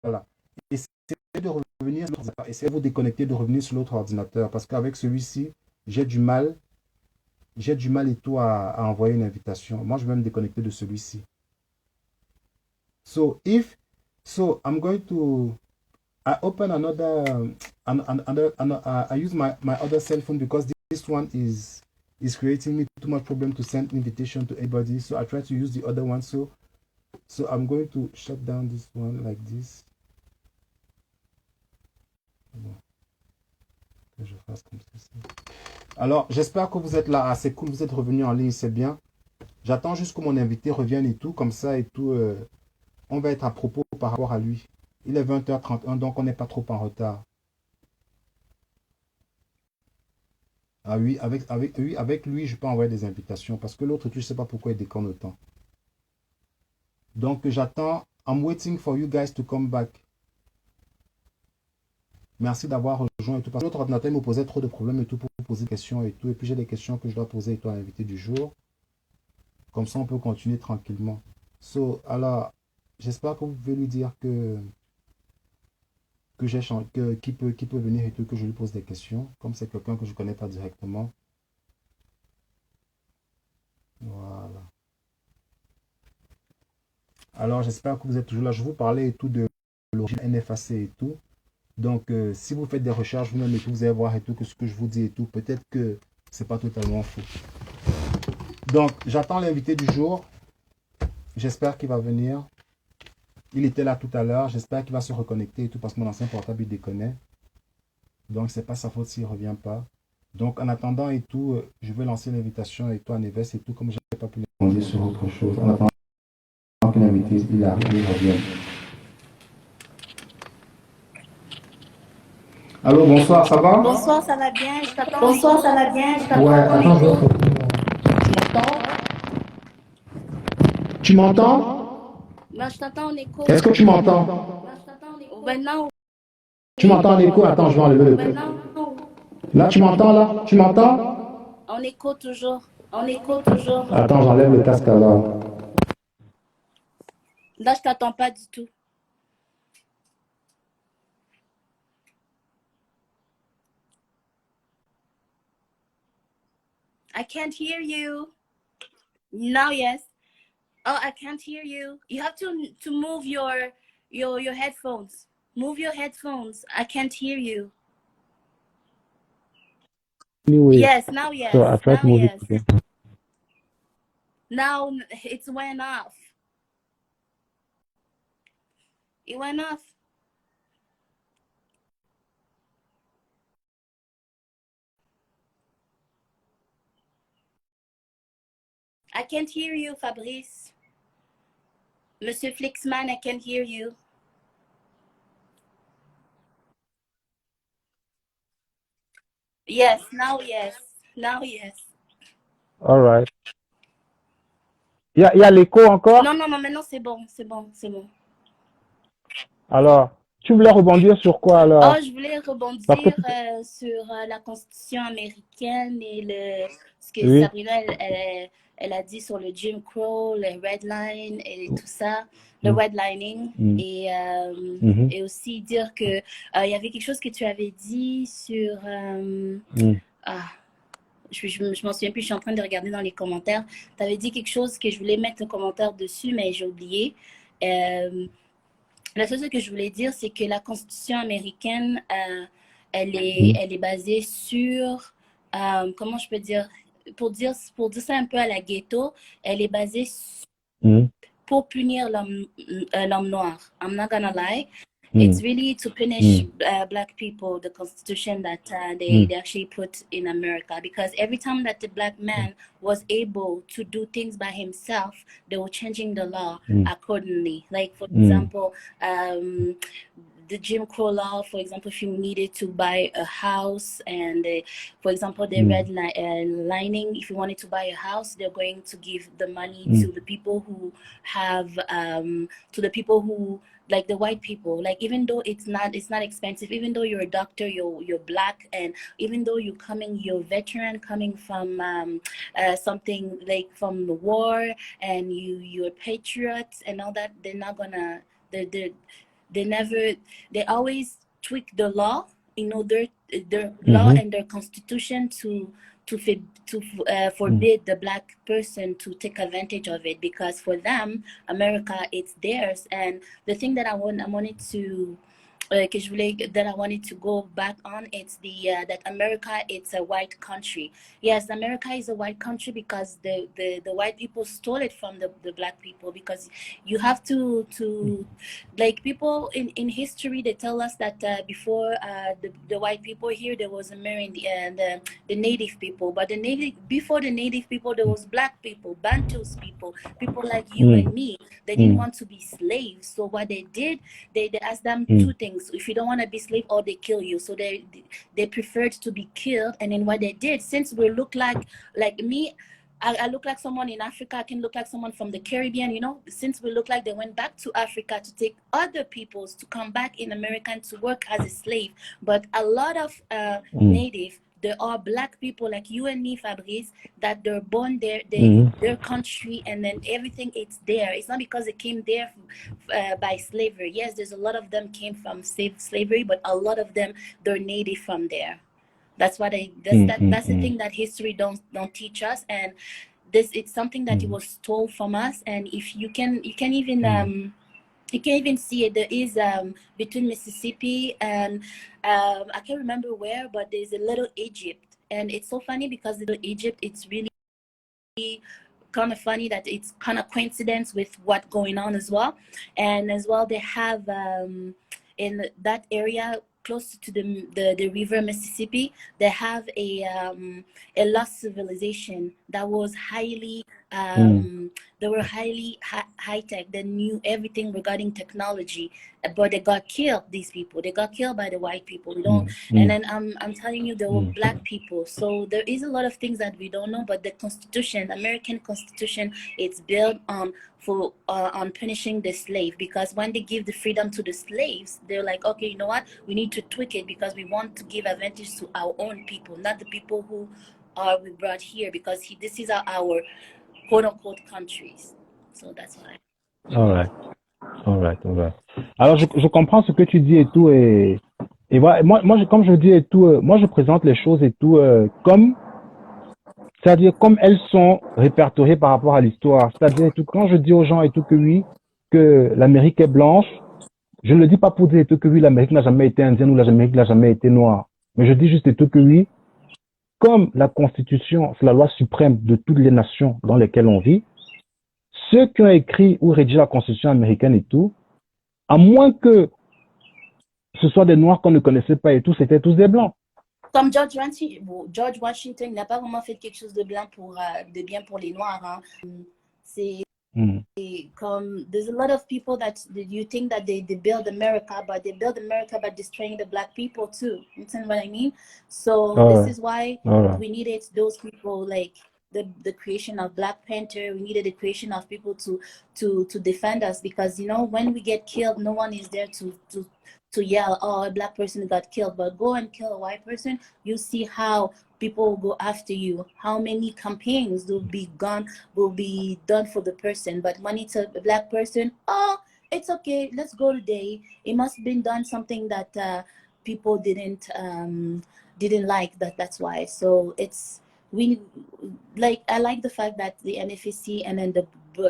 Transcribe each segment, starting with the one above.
Voilà. Essayez de revenir sur l'autre ordinateur. Essayez de vous déconnecter, de revenir sur l'autre ordinateur. Parce qu'avec celui-ci, j'ai du mal. J'ai du mal et tout à envoyer une invitation. Moi, je vais me déconnecter de celui-ci. So if so, I'm going to I open another I use my other cell phone because this one is creating me too much problem to send invitation to everybody. So I try to use the other one. So I'm going to shut down this one like this. Bon, que je fasse comme ceci. Alors, j'espère que vous êtes là. Ah, c'est cool, vous êtes revenu en ligne, c'est bien. J'attends juste que mon invité revienne et tout, comme ça et tout. On va être à propos par rapport à lui. Il est 20h31, donc on n'est pas trop en retard. Ah oui, avec lui, je peux envoyer des invitations parce que l'autre, tu ne sais pas pourquoi il déconne autant. Donc, j'attends. I'm waiting for you guys to come back. Merci d'avoir rejoint et tout. Parce que l'autre ordinateur me posait trop de problèmes et tout pour poser des questions et tout. Et puis, j'ai des questions que je dois poser et toi, l'invité du jour. Comme ça, on peut continuer tranquillement. So, alors, j'espère que vous pouvez lui dire qui peut venir et tout, que je lui pose des questions. Comme c'est quelqu'un que je ne connais pas directement. Voilà. Alors, j'espère que vous êtes toujours là. Je vous parlais et tout de l'origine NFAC et tout. Donc, si vous faites des recherches vous-même et tout, vous allez voir et tout que ce que je vous dis et tout, peut-être que c'est pas totalement faux. Donc, j'attends l'invité du jour. J'espère qu'il va venir. Il était là tout à l'heure. J'espère qu'il va se reconnecter et tout parce que mon ancien portable il déconne. Donc, c'est pas sa faute s'il revient pas. Donc, en attendant et tout, je vais lancer l'invitation et toi, Neves et tout, comme je n'ai pas pu répondre sur autre chose. En attendant que l'invité il arrive, il revienne. Allô, bonsoir, ça va? Bonsoir, ça va bien? Je t'attends en Bonsoir, ça écho. va bien? Ouais, attends, je vais Tu m'entends? Tu m'entends? Moi, je t'attends en écho. Est-ce que tu m'entends? Maintenant, Tu oui. m'entends en écho? Attends, je vais enlever le. Là, tu m'entends là? Tu m'entends? En écho toujours. En écho toujours. Attends, j'enlève le casque alors. Là, je t'attends pas du tout. I can't hear you. Now, yes. Oh, I can't hear you. You have to move your headphones. Move your headphones. I can't hear you. Anyway, Yes, now so yes. I tried to Now move it yes. again. Now it went off. It went off. I can't hear you, Fabrice. Monsieur Flixman, I can't hear you. Yes, now yes. Now yes. All right. Il y a l'écho encore? Non, non, non, maintenant c'est bon, c'est bon, c'est bon. Alors, tu voulais rebondir sur quoi Oh, alors? je voulais Parce que rebondir sur la Constitution américaine et ce que oui. Sabrina, elle a dit sur le Jim Crow, le Red Line et tout ça, le Mm, redlining. mm, mhm, Et aussi dire que il y avait quelque chose que tu avais dit sur... mm. ah, je m'en souviens plus, je suis en train de regarder dans les commentaires. Tu avais dit quelque chose que je voulais mettre un commentaire dessus, mais j'ai oublié. Euh, la seule chose que je voulais dire, c'est que la Constitution américaine, elle est basée sur, comment je peux dire, pour dire ça un peu à la ghetto, elle est basée Mm, pour punir l'homme noir. I'm not gonna lie. It's mm, really to punish mm, black people, the constitution that mm, they actually put in America. Because every time that the black man was able to do things by himself, they were changing the law mm, accordingly. Like, for mm, example, the Jim Crow law, for example, if you needed to buy a house and, for example, the mm, lining, if you wanted to buy a house, they're going to give the money mm, to the people who have, to the people who, like the white people, like even though it's not expensive, even though you're a doctor, you're black, and even though you're veteran coming from something like from the war, and you're patriots and all that, they're not gonna, they're they always tweak the law in order their law and their constitution to forbid the black person to take advantage of it, because for them America, it's theirs. And the thing that I wanted to that I wanted to go back on, it's that America, it's a white country. Yes, America is a white country because the white people stole it from the black people. Because you have to like, people in history, they tell us that before the white people here, there was the native people. But before the native people, there was black people, Bantus people like you and me. They didn't want to be slaves. So what they did, they asked them two things: if you don't want to be slave, or they kill you. So they preferred to be killed. And then what they did, since we look like me, I look like someone in Africa, I can look like someone from the Caribbean, you know. Since we look like, they went back to Africa to take other peoples to come back in America and to work as a slave. But a lot of native, there are black people like you and me, Fabrice, that they're born there, their country, and then everything, it's there. It's not because they came there by slavery. Yes, there's a lot of them came from slavery, but a lot of them, they're native from there. That's what that's the thing that history don't teach us. And it's something that it was stole from us. And if you can even see it. There is between Mississippi and I can't remember where, but there's a little Egypt. And it's so funny because little Egypt, it's really kind of funny that it's kind of coincidence with what's going on as well. And as well, they have in that area close to the river Mississippi, they have a lost civilization that was highly they were highly high tech. They knew everything regarding technology, but they got killed. These people, they got killed by the white people. We don't. And then I'm telling you, there were black people. So there is a lot of things that we don't know. But the Constitution, American Constitution, it's built on punishing the slave. Because when they give the freedom to the slaves, they're like, okay, you know what? We need to tweak it because we want to give advantage to our own people, not the people who we brought here. Because this is our quote-unquote countries. So that's why. All right. Alors, je comprends ce que tu dis et tout. Et voilà, comme je dis et tout, moi, je présente les choses et tout c'est-à-dire comme elles sont répertoriées par rapport à l'histoire. C'est-à-dire, tout, quand je dis aux gens et tout que oui, que l'Amérique est blanche, je ne le dis pas pour dire et tout que oui, l'Amérique n'a jamais été indienne ou l'Amérique n'a jamais été noire. Mais je dis juste et tout que oui, comme la Constitution, c'est la loi suprême de toutes les nations dans lesquelles on vit, ceux qui ont écrit ou rédigé la Constitution américaine et tout, à moins que ce soit des Noirs qu'on ne connaissait pas et tout, c'était tous des Blancs. Comme George Washington n'a pas vraiment fait quelque chose de bien pour les Noirs. Hein. C'est comme, there's a lot of people that you think that they build America, but they build America by destroying the black people too. You understand what I mean? So this is why we needed those people, like the creation of Black Panther. We needed the creation of people to defend us, because, you know, when we get killed, no one is there to yell, oh, a black person got killed. But go and kill a white person, you see how people will go after you, how many campaigns will be done for the person. But when it's a black person, oh, it's okay, let's go today. It must have been done something that people didn't like. That's why. So I like the fact that the NFAC and then the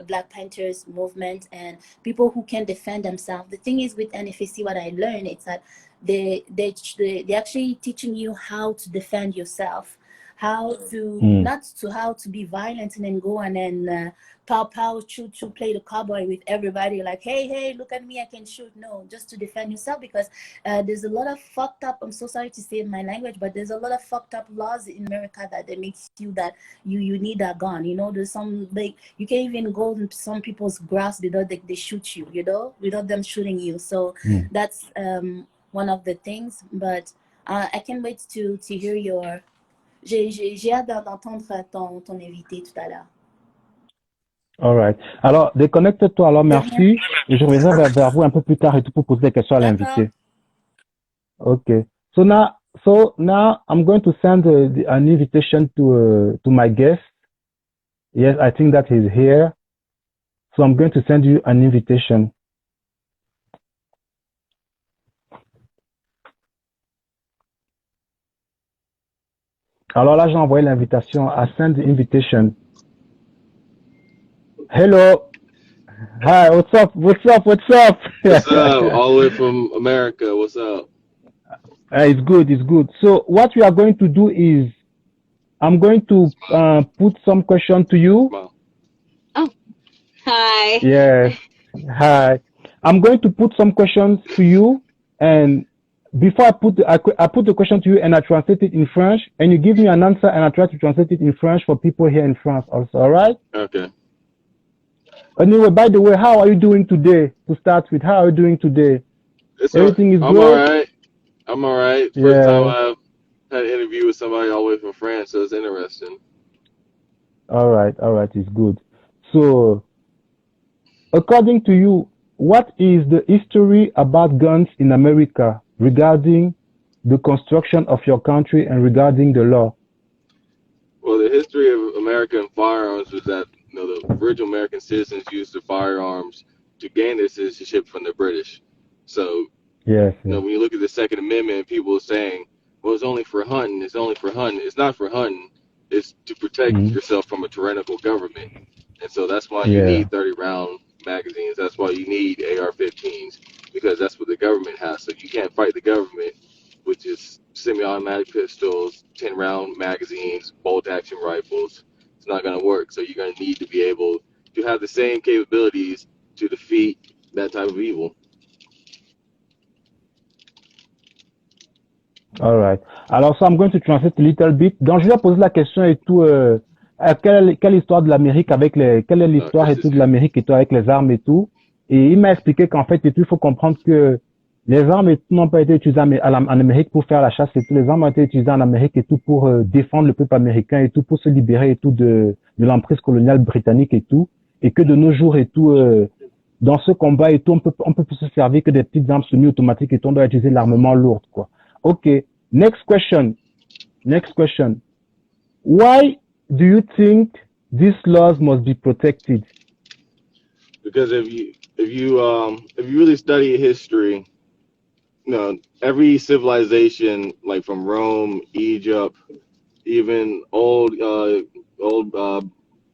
Black Panthers movement and people who can defend themselves. The thing is with NFAC, what I learned is that they actually teaching you how to defend yourself, how to be violent and then go and then pow shoot, play the cowboy with everybody, like hey, look at me, I can shoot. No, just to defend yourself, because there's a lot of fucked up, I'm so sorry to say in my language, but there's a lot of fucked up laws in America that makes you that you need a gun. You know, there's some, like, you can't even go in some people's grass without they shoot you, you know, without them shooting you. So that's one of the things. But I can't wait to hear your j'ai hâte d'entendre ton invité tout à l'heure. All right. Alors, déconnecte-toi. Alors, merci. Et je reviendrai vers vous un peu plus tard et tout pour poser des questions à l'invité. Okay. So now I'm going to send an invitation to my guest. Yes, I think that he's here. So I'm going to send you an invitation. Alors là, j'ai envoyé l'invitation. I send the invitation. Hello. Hi, what's up? What's up? What's up? What's up? All the way from America. What's up? It's good. It's good. So what we are going to do is I'm going to put some question to you. Wow. Oh, hi. Yes. Hi. I'm going to put some questions to you, and before I put the question to you and I translate it in French, and you give me an answer and I try to translate it in French for people here in France also. All right? Okay. Anyway, by the way, how are you doing today? To start with, how are you doing today? Everything is I'm good? all right. I'm all right. Yeah. First time I've had an interview with somebody all the way from France, so it's interesting. All right, it's good. So, according to you, what is the history about guns in America regarding the construction of your country and regarding the law? Well, the history of America and firearms was that the original American citizens used the firearms to gain their citizenship from the British. So, Yes. when you look at the Second Amendment, people are saying, well, it's only for hunting. It's only for hunting. It's not for hunting. It's to protect yourself from a tyrannical government. And so that's why you need 30-round magazines. That's why you need AR-15s, because that's what the government has. So you can't fight the government with just semi-automatic pistols, 10-round magazines, bolt-action rifles. It's not going to work. So you're going to need to be able to have the same capabilities to defeat that type of evil. All right. Alors, so I'm going to translate a little bit. Donc, je lui ai posé la question et tout, quelle histoire de l'Amérique avec quelle est l'histoire et tout de l'Amérique et tout avec les armes et tout. Et il m'a expliqué qu'en fait, et tout, il faut comprendre que les armes et tout n'ont pas été utilisées en Amérique pour faire la chasse et tout. Les armes ont été utilisées en Amérique et tout pour défendre le peuple américain et tout, pour se libérer et tout de l'emprise coloniale britannique et tout. Et que de nos jours et tout, dans ce combat et tout, on peut plus se servir que des petites armes semi-automatiques et tout, on doit utiliser l'armement lourd, quoi. Okay, next question. Why do you think these laws must be protected? Because if you really study history, every civilization, like from Rome, Egypt, even old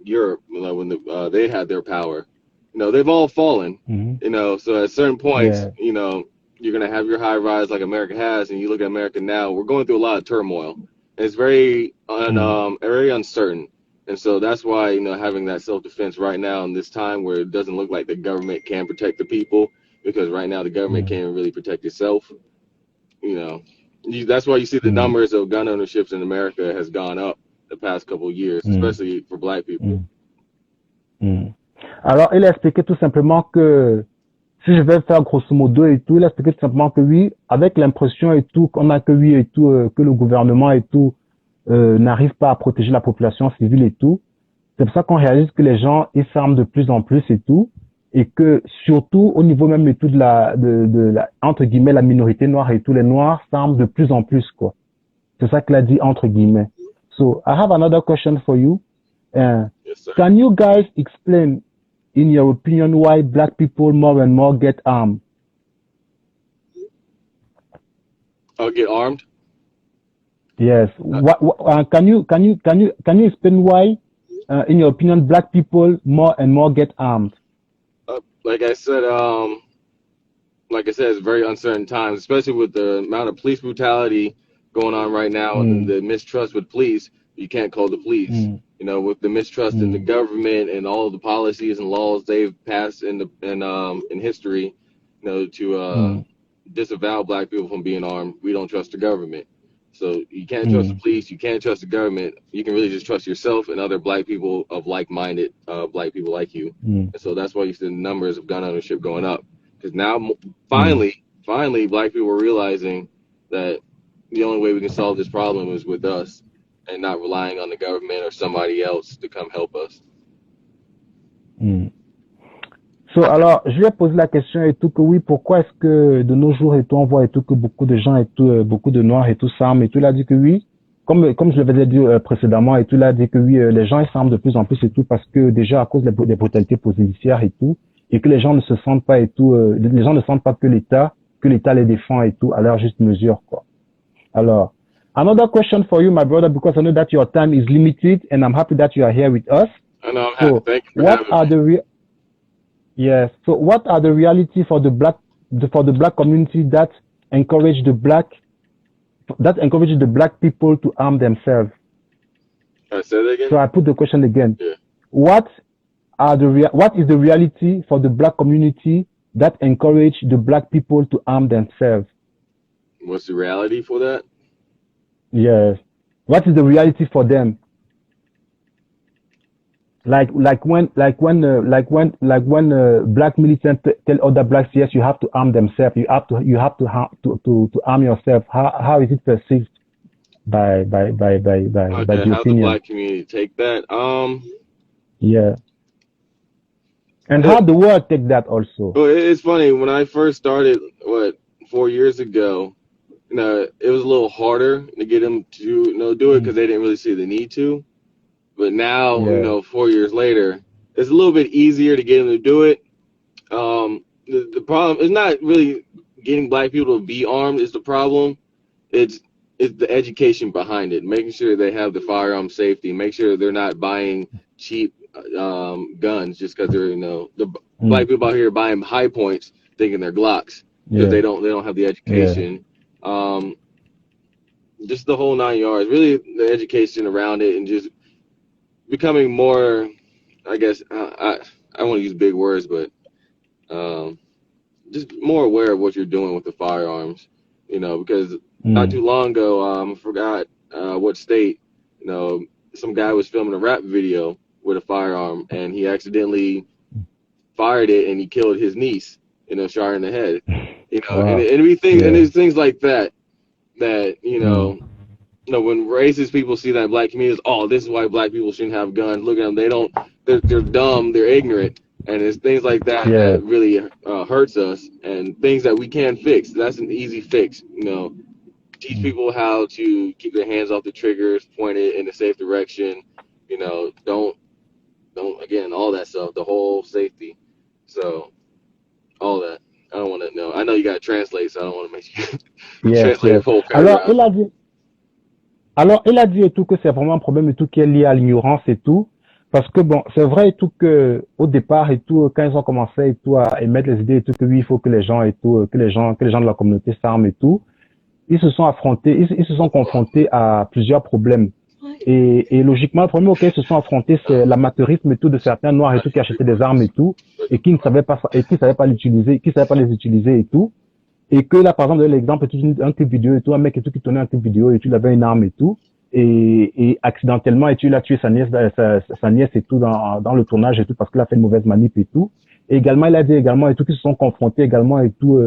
Europe, when they had their power, they've all fallen. So at certain points, you're going to have your high rise like America has, and you look at America now, we're going through a lot of turmoil. And it's very uncertain. And so that's why, having that self-defense right now in this time where it doesn't look like the government can protect the people, because right now the government can't really protect itself. That's why you see the numbers of gun ownerships in America has gone up the past couple of years, especially for black people. Alors, il a expliqué tout simplement que si je vais faire grosso modo et tout, il a expliqué tout simplement que oui, avec l'impression et tout, qu'on a que oui et tout, que le gouvernement et tout n'arrive pas à protéger la population civile et tout. C'est pour ça qu'on réalise que les gens, ils s'arment de plus en plus et tout, et que surtout au niveau même et tout de la entre guillemets, la minorité noire et tout, les noirs s'arment de plus en plus, quoi. C'est ça qu'il a dit entre guillemets. So, I have another question for you. Yes, sir. Can you guys explain, in your opinion, why black people more and more get armed? Get armed? Yes. Can you explain why, in your opinion, black people more and more get armed? Like I said, it's very uncertain times, especially with the amount of police brutality going on right now and the mistrust with police. You can't call the police. With the mistrust in the government and all of the policies and laws they've passed in history, to disavow black people from being armed. We don't trust the government. So you can't trust the police. You can't trust the government. You can really just trust yourself and other black people of like-minded black people like you. And so that's why you see the numbers of gun ownership going up. Because now, finally, black people are realizing that the only way we can solve this problem is with us, and not relying on the government or somebody else to come help us. So, alors, je lui ai posé la question et tout que oui, pourquoi est-ce que de nos jours et tout, on voit et tout que beaucoup de gens et tout, beaucoup de noirs et tout s'arment et tout, il a dit que oui, comme je l'avais dit précédemment et tout, il a dit que oui, les gens ils s'arment de plus en plus et tout parce que déjà à cause des brutalités policières et tout, et que les gens ne se sentent pas et tout, les gens ne sentent pas que l'État les défend et tout à leur juste mesure, quoi. Alors, Another question for you, my brother, because I know that your time is limited, and I'm happy that you are here with us. I know. So, Thank you for what having are me. the yes? So, what are the reality for the black community that encourage the black people to arm themselves? Can I say that again? So, I put the question again. Yeah. What is the reality for the black community that encourage the black people to arm themselves? What's the reality for that? Yes. What is the reality for them? Like when black militants tell other blacks, yes, you have to arm themselves. You have to arm yourself. How is it perceived by Okay, the how's the opinion? black community take that? Yeah. And how the world take that also? Well, it's funny. When I first started, 4 years ago, it was a little harder to get them to do it because they didn't really see the need to. But now, 4 years later, it's a little bit easier to get them to do it. The problem is not really getting black people to be armed is the problem. It's the education behind it, making sure they have the firearm safety, make sure they're not buying cheap guns just because they're the black people out here buying high points thinking they're Glocks because they don't have the education. Just the whole 9 yards, really the education around it, and just becoming more, I guess, I don't want to use big words, but just more aware of what you're doing with the firearms, because not too long ago, I forgot what state, some guy was filming a rap video with a firearm, and he accidentally fired it, and he killed his niece, shot her in the head, Wow. and there's things like that, when racist people see that black communities, this is why black people shouldn't have guns. Look at them, they're dumb, they're ignorant, and it's things like that that really hurts us, and things that we can fix. That's an easy fix, teach people how to keep their hands off the triggers, point it in a safe direction, don't again, all that stuff, the whole safety. So all that. I don't want to know. I know you got to translate, so I don't want to make you translate a whole paragraph. Alors, il a dit et tout que c'est vraiment un problème et tout qui est lié à l'ignorance et tout. Parce que bon, c'est vrai et tout que au départ et tout, quand ils ont commencé et tout à émettre les idées et tout que oui, il faut que les gens et tout, que les gens de la communauté s'arment et tout, ils se sont confrontés à plusieurs problèmes. Et logiquement, le premier auquel ils se sont affrontés, c'est l'amateurisme et tout de certains noirs et tout qui achetaient des armes et tout, et qui ne savaient pas, les utiliser et tout. Et que là, par exemple, l'exemple, un clip vidéo et tout, un mec et tout qui tournait un clip vidéo et tu avait une arme et tout, et accidentellement, et tu l'as tué sa nièce et tout dans le tournage et tout, parce qu'il a fait une mauvaise manip et tout. Et également, il a dit également et tout qu'ils se sont confrontés également et tout,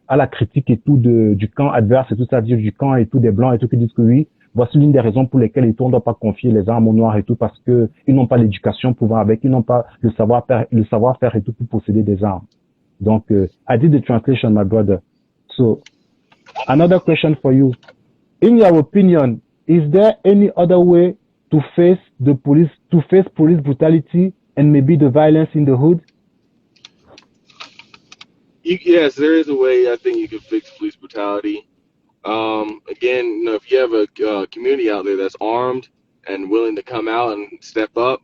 à la critique et tout du camp adverse et tout ça, du camp et tout des blancs et tout qui disent que oui, voici l'une des raisons pour lesquelles et tout, on ne doit pas confier les armes aux noirs et tout, parce que ils n'ont pas l'éducation pour voir avec, ils n'ont pas le savoir-faire et tout pour posséder des armes. Donc, I did the translation, my brother. So, another question for you. In your opinion, is there any other way to face police brutality and maybe the violence in the hood? Yes, there is a way I think you can fix police brutality. Again, if you have a community out there that's armed and willing to come out and step up,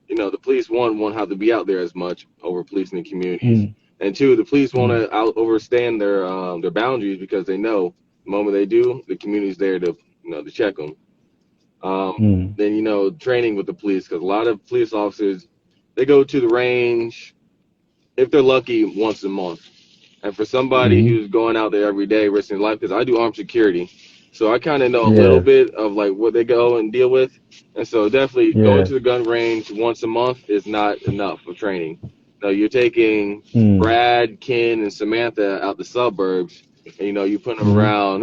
the police, won't have to be out there as much over policing the communities. And two, the police want to overstand their boundaries because they know the moment they do, the community's there to to check them. Then training with the police, because a lot of police officers, they go to the range, if they're lucky, once a month. And for somebody who's going out there every day risking life, because I do armed security, so I kind of know a little bit of like what they go and deal with. And so definitely going to the gun range once a month is not enough for training. No, you're taking Brad, Ken, and Samantha out the suburbs, and you put them around,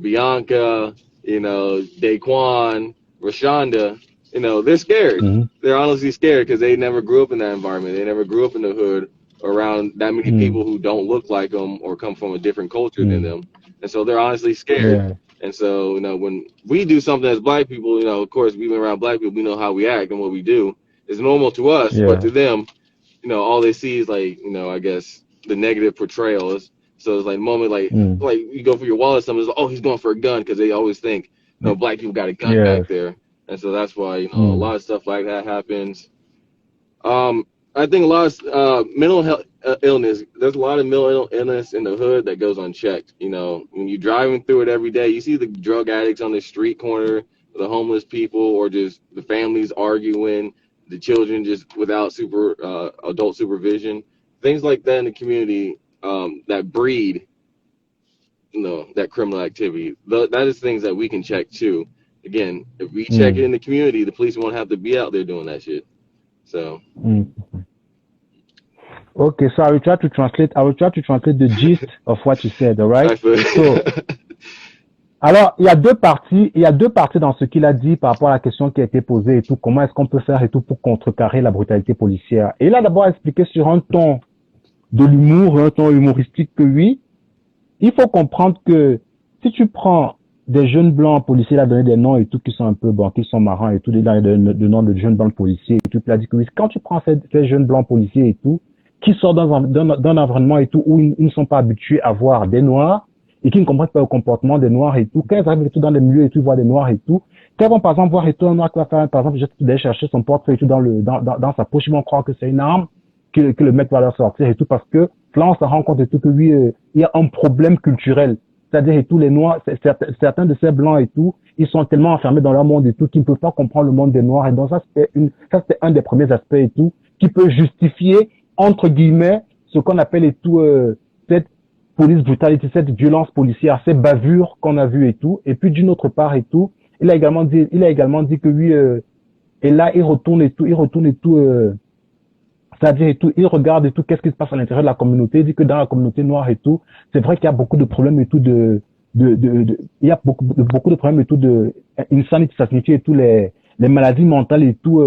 Bianca, Daquan, Rashonda. They're scared. They're honestly scared because they never grew up in that environment. They never grew up in the hood around that many people who don't look like them or come from a different culture than them, and so they're honestly scared. And so when we do something as black people, of course we've been around black people, we know how we act and what we do is normal to us, but to them, all they see is like, I guess the negative portrayal is So it's like the moment like you go for your wallet, someone's like, oh, he's going for a gun, because they always think, black people got a gun back there, and so that's why a lot of stuff like that happens. I think a lot of mental health illness. There's a lot of mental illness in the hood that goes unchecked. When you're driving through it every day, you see the drug addicts on the street corner, the homeless people, or just the families arguing, the children just without adult supervision, things like that in the community that breed, that criminal activity. That is things that we can check too. Again, if we check it in the community, the police won't have to be out there doing that shit. So. Okay, so I will try to translate the gist of what you said, all right? So, alors, il y a deux parties dans ce qu'il a dit par rapport à la question qui a été posée et tout, comment est-ce qu'on peut faire et tout pour contrecarrer la brutalité policière. Et il a d'abord expliqué sur un ton de l'humour, un ton humoristique que oui, il faut comprendre que si tu prends des jeunes blancs policiers, il a donné des noms et tout qui sont un peu, qui sont marrants et tout, il a donné des noms de jeunes blancs policiers et tout, il a dit que oui, quand tu prends ces jeunes blancs policiers et tout, qui sortent d'un environnement et tout où ils ne sont pas habitués à voir des noirs et qui ne comprennent pas le comportement des noirs et tout. Quand ils arrivent et tout dans les milieux et tout, ils voient des noirs et tout. Quand ils vont par exemple voir et tout un noir qui va faire, par exemple, juste d'aller chercher son portefeuille et tout dans sa poche, ils vont croire que c'est une arme, que le mec va leur sortir et tout, parce que là on se rend compte et tout que oui, il y a un problème culturel. C'est-à-dire et tout les noirs, certains de ces blancs et tout, ils sont tellement enfermés dans leur monde et tout qu'ils ne peuvent pas comprendre le monde des noirs. Et donc ça c'était un des premiers aspects et tout qui peut justifier entre guillemets, ce qu'on appelle et tout, cette police brutalité, cette violence policière, ces bavures qu'on a vues et tout. Et puis d'une autre part et tout, il a également dit que oui, et là il retourne et tout, c'est-à-dire et tout, il regarde et tout, qu'est-ce qui se passe à l'intérieur de la communauté. Il dit que dans la communauté noire et tout, c'est vrai qu'il y a beaucoup de problèmes et tout il y a beaucoup de problèmes et tout insanity, ça signifie et tout les maladies mentales et tout,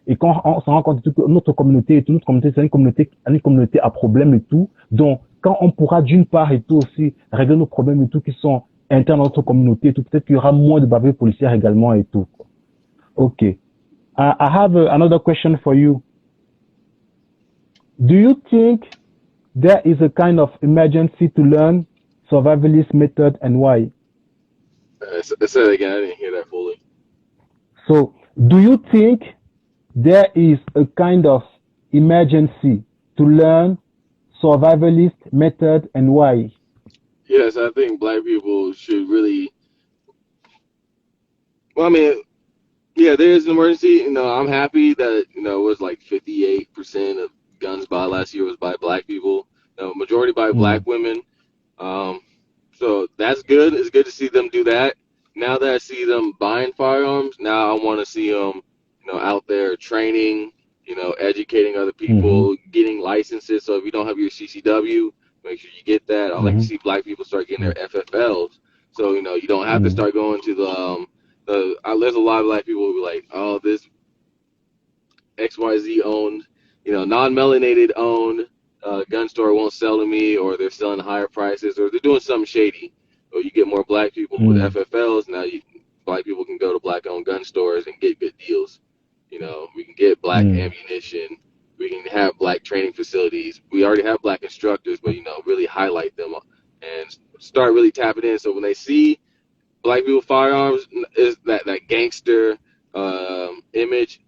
et quand on se rend compte que notre communauté c'est une communauté à problème et tout. Donc, quand on pourra d'une part et tout aussi régler nos problèmes et tout qui sont internes à notre communauté et tout, peut-être qu'il y aura moins de bavures policières également et tout. Okay. I have another question for you. Do you think there is a kind of emergency to learn survivalist method and why? Say it again. I didn't hear that fully. So, do you think there is a kind of emergency to learn survivalist method and why? Yes, I think black people should really. Well, I mean, yeah, there is an emergency. I'm happy that it was like 58% of guns bought last year was by black people. Majority by black women. So that's good. It's good to see them do that. Now that I see them buying firearms, now I want to see them out there training, educating other people, getting licenses. So if you don't have your CCW, make sure you get that. I'd like to see black people start getting their FFLs. So, you don't have to start going to there's a lot of black people who be like, oh, this XYZ owned, non-melanated owned gun store won't sell to me, or they're selling higher prices, or they're doing something shady. Or you get more black people with FFLs. Now black people can go to black-owned gun stores and get good deals. We can get black ammunition. We can have black training facilities. We already have black instructors, but really highlight them and start really tapping in. So when they see black people firearms, is that gangster image,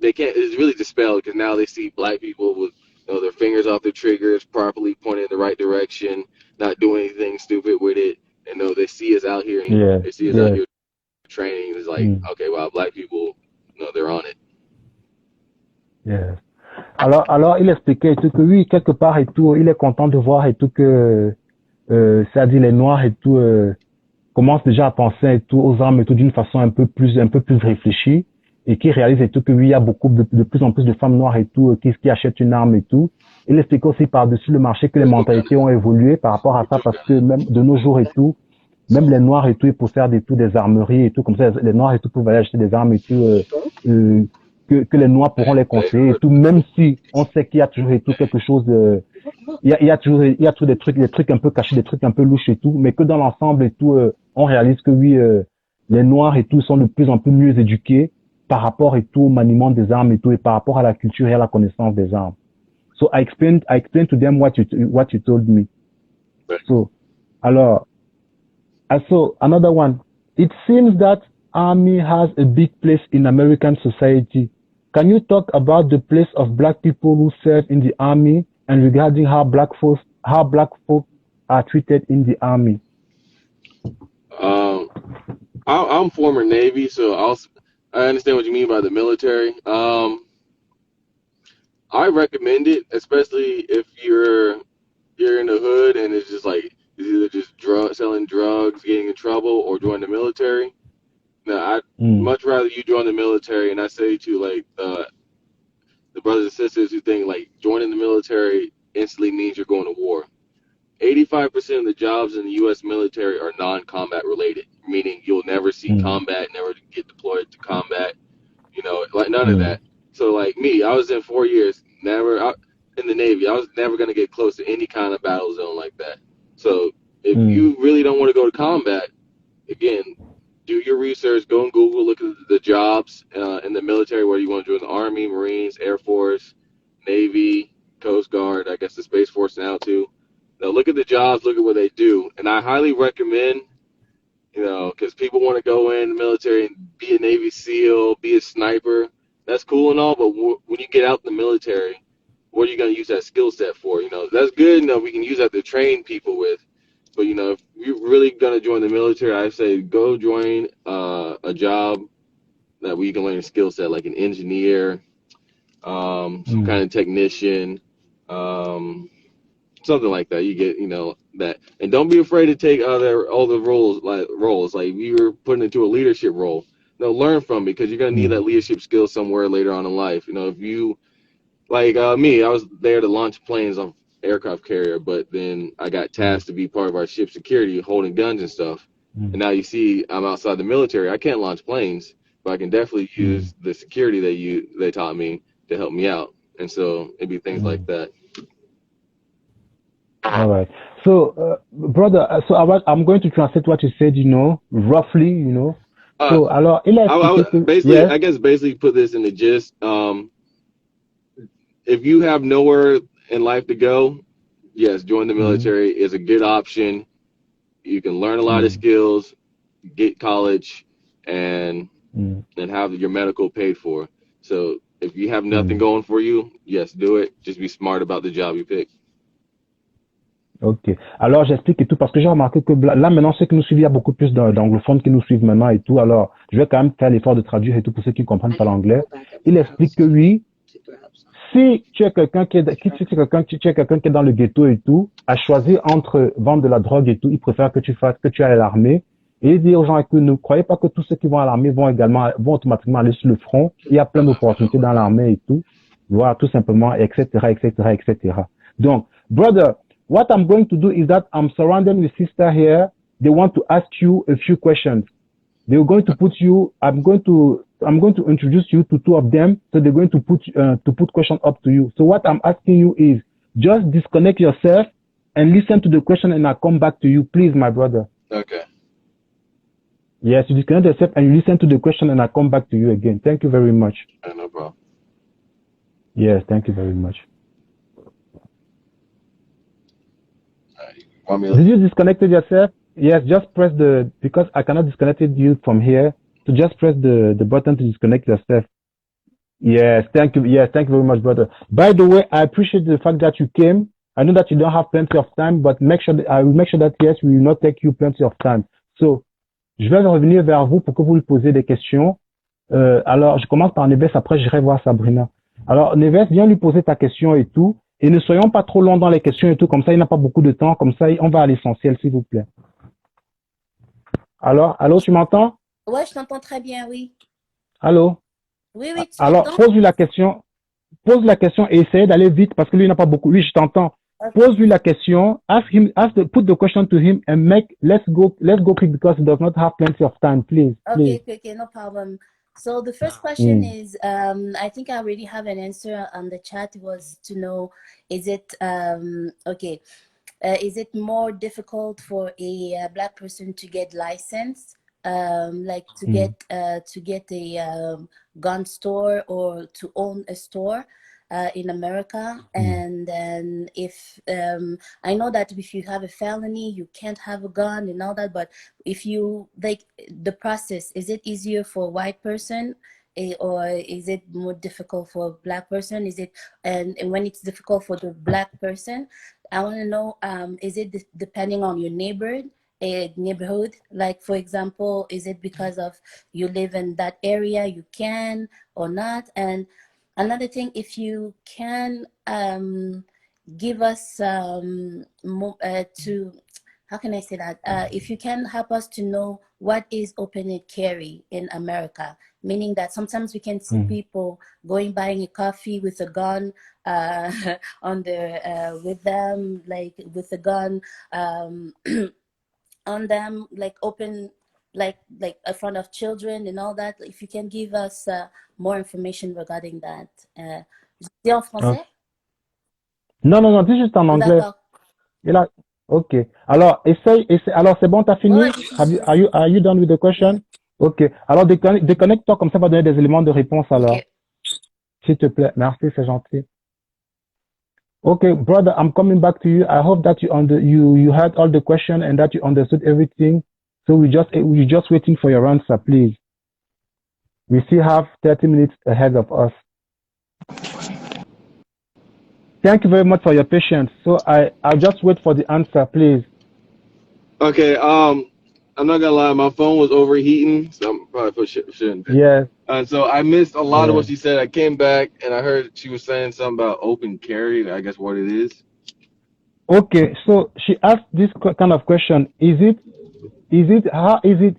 they can't. It's really dispelled because now they see black people with their fingers off the triggers, properly pointed in the right direction, not doing anything stupid with it. And they see us out here. And they see us out here training. It's like, okay, wow, black people. They're on it. Yeah. Alors, il expliquait et tout que oui, quelque part et tout, il est content de voir et tout que, c'est-à-dire les Noirs et tout, commencent déjà à penser et tout aux armes et tout d'une façon un peu plus réfléchie et qui réalisent et tout que oui, il y a de plus en plus de femmes noires et tout, qui achètent une arme et tout. Il explique aussi par-dessus le marché que les mentalités ont évolué par rapport à ça parce que même de nos jours et tout, même les Noirs et tout, ils possèdent et tout des armeries et tout, comme ça, les Noirs et tout peuvent aller acheter des armes et tout, que les Noirs pourront les conseiller et tout, même si on sait qu'il y a toujours et tout quelque chose il y a toujours des trucs un peu cachés, des trucs un peu louches et tout, mais que dans l'ensemble et tout, on réalise que oui, les Noirs et tout sont de plus en plus mieux éduqués par rapport et tout au maniement des armes et tout, et par rapport à la culture et à la connaissance des armes. So I explained to them what you told me. So, alors, so another one. It seems that Army has a big place in American society. Can you talk about the place of Black people who serve in the Army and regarding how Black folks are treated in the Army? I'm former Navy, so I understand what you mean by the military. I recommend it, especially if you're in the hood and it's just like it's either just selling drugs, getting in trouble, or join the military. Now, I'd much rather you join the military, and I say to like the brothers and sisters who think like joining the military instantly means you're going to war. 85% of the jobs in the U.S. military are non-combat related, meaning you'll never see combat, never get deployed to combat, like none of that. So like me, I was in 4 years, in the Navy. I was never going to get close to any kind of battle zone like that. So if you really don't want to go to combat, again, do your research, go on Google, look at the jobs in the military, whether you want to join the Army, Marines, Air Force, Navy, Coast Guard, I guess the Space Force now too. Now look at the jobs, look at what they do. And I highly recommend, because people want to go in the military and be a Navy SEAL, be a sniper. That's cool and all, but when you get out the military, what are you going to use that skill set for? That's good. We can use that to train people with. But, if you're really going to join the military, I say go join a job that we can learn a skill set, like an engineer, some kind of technician, something like that. You get, that. And don't be afraid to take all the roles. Like if you're put into a leadership role, learn from it, because you're going to need that leadership skill somewhere later on in life. If you, like me, I was there to launch planes on aircraft carrier, but then I got tasked to be part of our ship security, holding guns and stuff. And now you see I'm outside the military. I can't launch planes, but I can definitely use the security they taught me to help me out. And so it'd be things like that. All right. So, brother, I'm going to translate what you said, roughly, So, alors, I guess basically put this in the gist. If you have nowhere in life to go, yes, join the military is a good option. You can learn a lot of skills, get college, and have your medical paid for. So if you have nothing going for you, yes, do it. Just be smart about the job you pick. Ok. Alors, j'explique et tout parce que j'ai remarqué que là, maintenant, ceux qui nous suivent, il y a beaucoup plus d'anglophones qui nous suivent maintenant et tout. Alors, je vais quand même faire l'effort de traduire et tout pour ceux qui ne comprennent pas l'anglais. Il explique que oui, si tu es quelqu'un qui est dans le ghetto et tout, à choisir entre vendre de la drogue et tout, il préfère que tu ailles à l'armée. Et il dit aux gens que ne croyez pas que tous ceux qui vont à l'armée vont automatiquement aller sur le front. Il y a plein d'opportunités dans l'armée et tout. Voilà, tout simplement, etc., etc., etc. Donc, brother, what I'm going to do is that I'm surrounded with sister here. They want to ask you a few questions. They're going to put you, I'm going to introduce you to two of them. So they're going to put questions up to you. So what I'm asking you is just disconnect yourself and listen to the question and I'll come back to you. Please, my brother. Okay. Yes, you disconnect yourself and you listen to the question and I'll come back to you again. Thank you very much. No problem. Yes, thank you very much. Did you disconnect yourself? Yes, just press because I cannot disconnect you from here. So just press the button to disconnect yourself. Yes, thank you. Yes, thank you very much, brother. By the way, I appreciate the fact that you came. I know that you don't have plenty of time, but I will make sure that yes, we will not take you plenty of time. So, je vais revenir vers vous pour que vous lui posiez des questions. Alors, je commence par Neves, après j'irai voir Sabrina. Alors, Neves, viens lui poser ta question et tout. Et ne soyons pas trop longs dans les questions et tout, comme ça, il n'a pas beaucoup de temps, comme ça, on va à l'essentiel, s'il vous plaît. Alors, allô, tu m'entends? Ouais, je t'entends très bien, oui. Allô? Oui, oui, tu Alors, pose-lui la question et essaye d'aller vite parce que lui, il n'a pas beaucoup. Oui, je t'entends. Okay. Pose-lui la question, put the question to him and let's go quick because he does not have plenty of time, please. Okay, no problem. So the first question is, I think I already have an answer on the chat. Was to know, is it more difficult for a Black person to get licensed, like to get a gun store or to own a store? in America. And then if I know that if you have a felony, you can't have a gun and all that. But if you like the process, is it easier for a white person? Or is it more difficult for a black person? Is it and when it's difficult for the black person, I want to know, is it depending on your neighborhood? Like, for example, is it because of you live in that area, you can or not? And another thing, if you can give us to, how can I say that? If you can help us to know what is open and carry in America, meaning that sometimes we can see people going buying a coffee with a gun on their with them, like with a gun on them, like open, like in front of children and all that. If you can give us more information regarding that. C'est en français? Non, dis juste en anglais. Et là, ok. Alors, essaye. Alors, c'est bon, t'as fini? Ouais, Are you done with the question? Ok. Alors, déconnecte-toi, comme ça, va donner des éléments de réponse, alors. Okay. S'il te plaît. Merci, c'est gentil. Okay, brother, I'm coming back to you. I hope that you heard all the question and that you understood everything. So we're just waiting for your answer, please. We still have 30 minutes ahead of us. Thank you very much for your patience. So I'll just wait for the answer, please. Okay. I'm not gonna lie, my phone was overheating, so I'm probably shouldn't. Yes. And so I missed a lot of what she said. I came back and I heard she was saying something about open carry. I guess what it is. Okay, so she asked this kind of question: how easy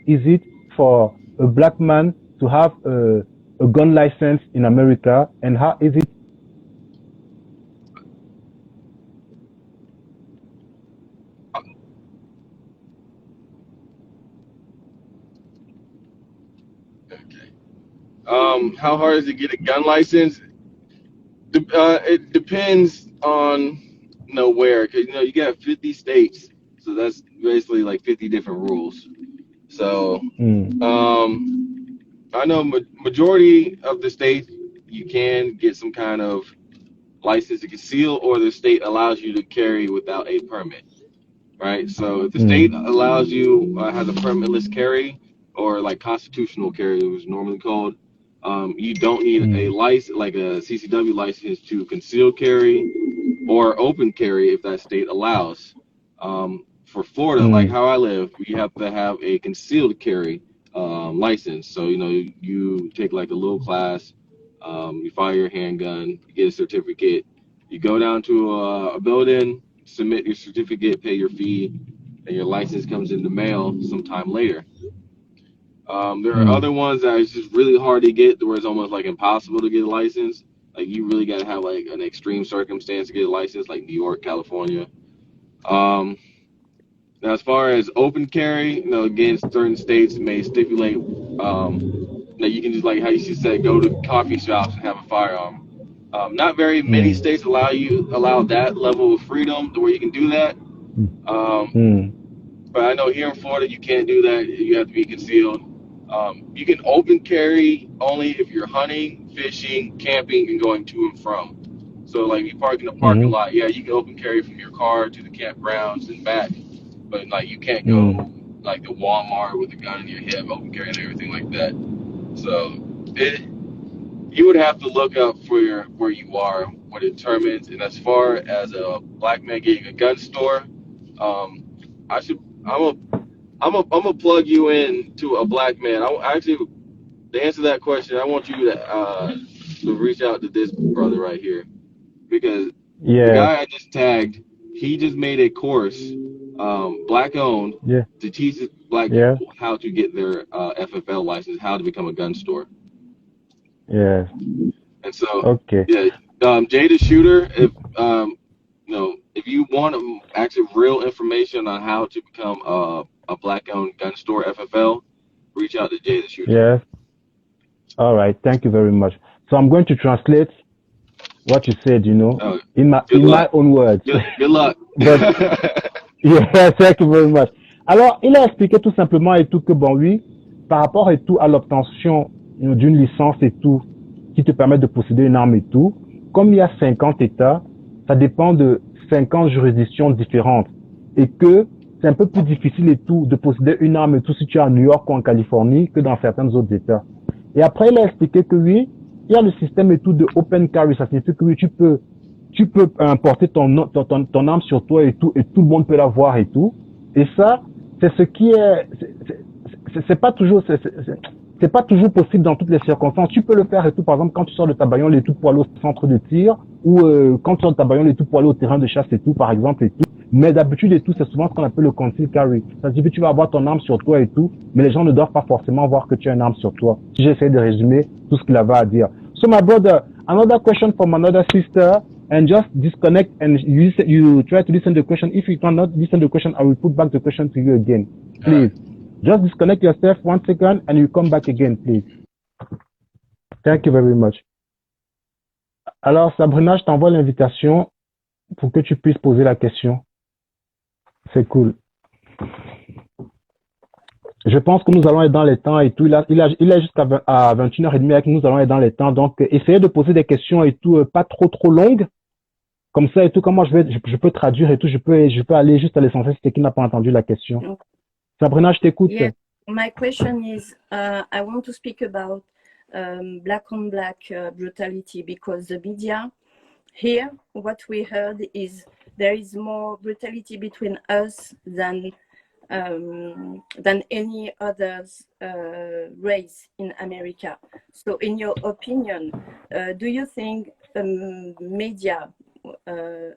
is it for a black man to have a gun license in America, and how is it? How hard is it to get a gun license? It depends on where, because you got 50 states, so that's basically like 50 different rules. So I know majority of the states you can get some kind of license to conceal, or the state allows you to carry without a permit, right? So if the state allows you has a permitless carry, or like constitutional carry, it was normally called. You don't need a license, like a CCW license, to conceal carry or open carry if that state allows. For Florida, like how I live, you have to have a concealed carry license. So you take like a little class, you fire your handgun, you get a certificate, you go down to a building, submit your certificate, pay your fee, and your license comes in the mail sometime later. There are other ones that it's just really hard to get, where it's almost like impossible to get a license. Like you really got to have like an extreme circumstance to get a license, like New York, California. Now, as far as open carry, again, certain states may stipulate that you can just, like how you said, go to coffee shops and have a firearm. Not very many states allow that level of freedom to where you can do that. But I know here in Florida you can't do that. You have to be concealed. You can open carry only if you're hunting, fishing, camping, and going to and from. So like you park in the parking lot, yeah, you can open carry from your car to the campgrounds and back. But like you can't go like to Walmart with a gun in your hip, open carry and everything like that. So you would have to look up for where you are, what it determines. And as far as a black man getting a gun store, I'm gonna plug you in to a black man. To answer that question, I want you to reach out to this brother right here, because the guy I just tagged, he just made a course, black owned, to teach black people how to get their FFL license, how to become a gun store. Yeah. And so, Jay the Shooter, if you want actually real information on how to become a black-owned gun store FFL, reach out to Jay the Shooter. Yes. All right. Thank you very much. So I'm going to translate what you said, in my own words. Good luck. Thank you very much. Alors, il a expliqué tout simplement et tout que, bon, oui, par rapport et tout à l'obtention d'une licence et tout, qui te permettent de posséder une arme et tout. Comme il y a 50 États, ça dépend de 50 juridictions différentes. Et que c'est un peu plus difficile et tout de posséder une arme et tout si tu es à New York ou en Californie que dans certains autres États. Et après, il a expliqué que oui, il y a le système et tout de open carry. Ça signifie que oui, tu peux porter ton arme sur toi et tout le monde peut la voir et tout. Et ça, c'est ce qui est, c'est pas toujours, c'est pas toujours possible dans toutes les circonstances. Tu peux le faire et tout, par exemple, quand tu sors de ta bagnole et tout pour aller au centre de tir, ou quand tu sors de ta bagnole et tout pour aller au terrain de chasse et tout, par exemple, et tout. Mais d'habitude et tout, c'est souvent ce qu'on appelle le concealed carry. Ça signifie que tu vas avoir ton arme sur toi et tout, mais les gens ne doivent pas forcément voir que tu as une arme sur toi. Si j'essaie de résumer tout ce qu'il avait à dire. So my brother, another question from another sister, and just disconnect and you try to listen to the question. If you cannot listen to the question, I will put back the question to you again. Please. Just disconnect yourself 1 second and you come back again, please. Thank you very much. Alors, Sabrina, je t'envoie l'invitation pour que tu puisses poser la question. C'est cool. Je pense que nous allons être dans les temps et tout. Il a jusqu'à 21h30 avec nous, allons être dans les temps. Donc, essayez de poser des questions et tout, pas trop longues. Comme ça et tout, comment je peux traduire et tout, je peux aller juste à l'essentiel, c'est qui n'a pas entendu la question. Okay. Sabrina, je t'écoute. Yeah. My question is, I want to speak about black on black brutality because the media here, what we heard is there is more brutality between us than any other race in America. So in your opinion, do you think media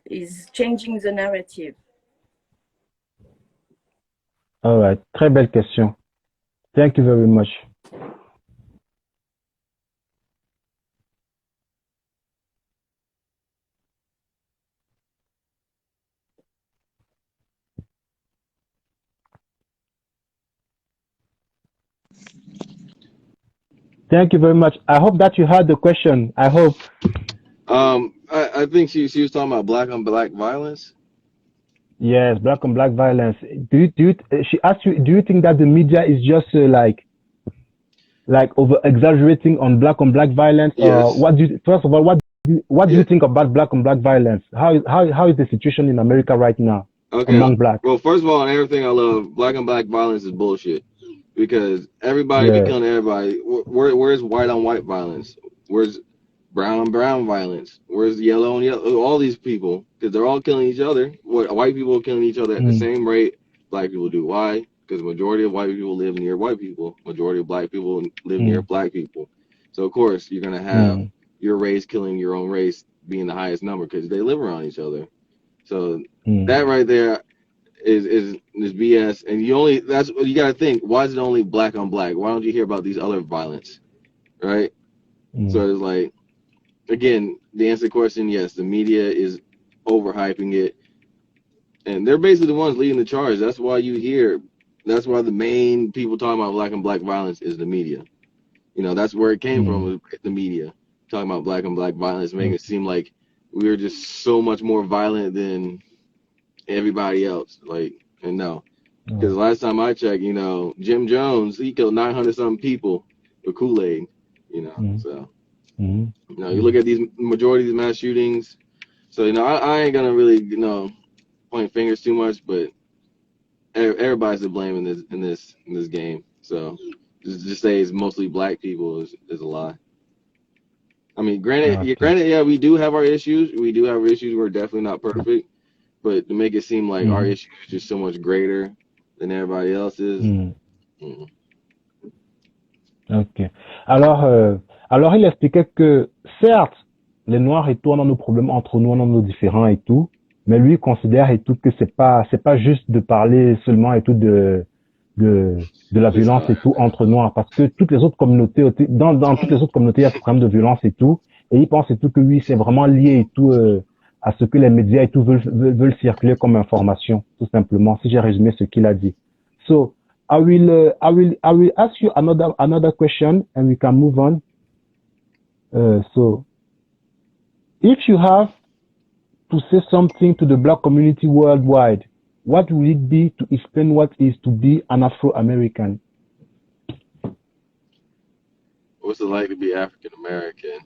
is changing the narrative? All right, très belle question. Thank you very much. Thank you very much. I hope that you heard the question. I hope. I think she was talking about black on black violence. Yes, black on black violence. She asked you, do you think that the media is just like over exaggerating on black violence? Yes. First of all, what do you think about black on black violence? How is the situation in America right now among black? Well, first of all, on everything I love, black on black violence is bullshit because everybody be killing everybody. Where's white on white violence? Where's brown on brown violence? Where's yellow on yellow? All these people, because they're all killing each other. White people are killing each other at the same rate black people do. Why? Because the majority of white people live near white people. Majority of black people live near black people. So, of course, you're going to have your race killing your own race being the highest number because they live around each other. So that right there is BS. And that's what you got to think. Why is it only black on black? Why don't you hear about these other violence? Right? So it's like, again, the answer to the question, yes, the media is overhyping it. And they're basically the ones leading the charge. That's why that's why the main people talking about black on black violence is the media. You know, that's where it came from, the media. Talking about black on black violence, making it seem like we were just so much more violent than everybody else. And no. Because last time I checked, Jim Jones, he killed 900-something people with Kool-Aid, so. You look at these majority of these mass shootings. So I ain't gonna really point fingers too much, but everybody's to blame in this game. So just say it's mostly black people is a lie. I mean, granted, we do have our issues. We're definitely not perfect, but to make it seem like our issue is just so much greater than everybody else's. Ok. Alors, il expliquait que, certes, les Noirs et tout, on a nos problèmes entre nous, on a nos différends et tout, mais lui, il considère et tout que c'est pas juste de parler seulement et tout de la violence et tout entre Noirs, parce que toutes les autres communautés, dans toutes les autres communautés, il y a ce problème de violence et tout, et il pense et tout que oui, c'est vraiment lié et tout, à ce que les médias et tout veulent circuler comme information, tout simplement, si j'ai résumé ce qu'il a dit. So, I will ask you another question and we can move on. So, if you have to say something to the black community worldwide, what will it be to explain what it is to be an Afro-American? What's it like to be African American?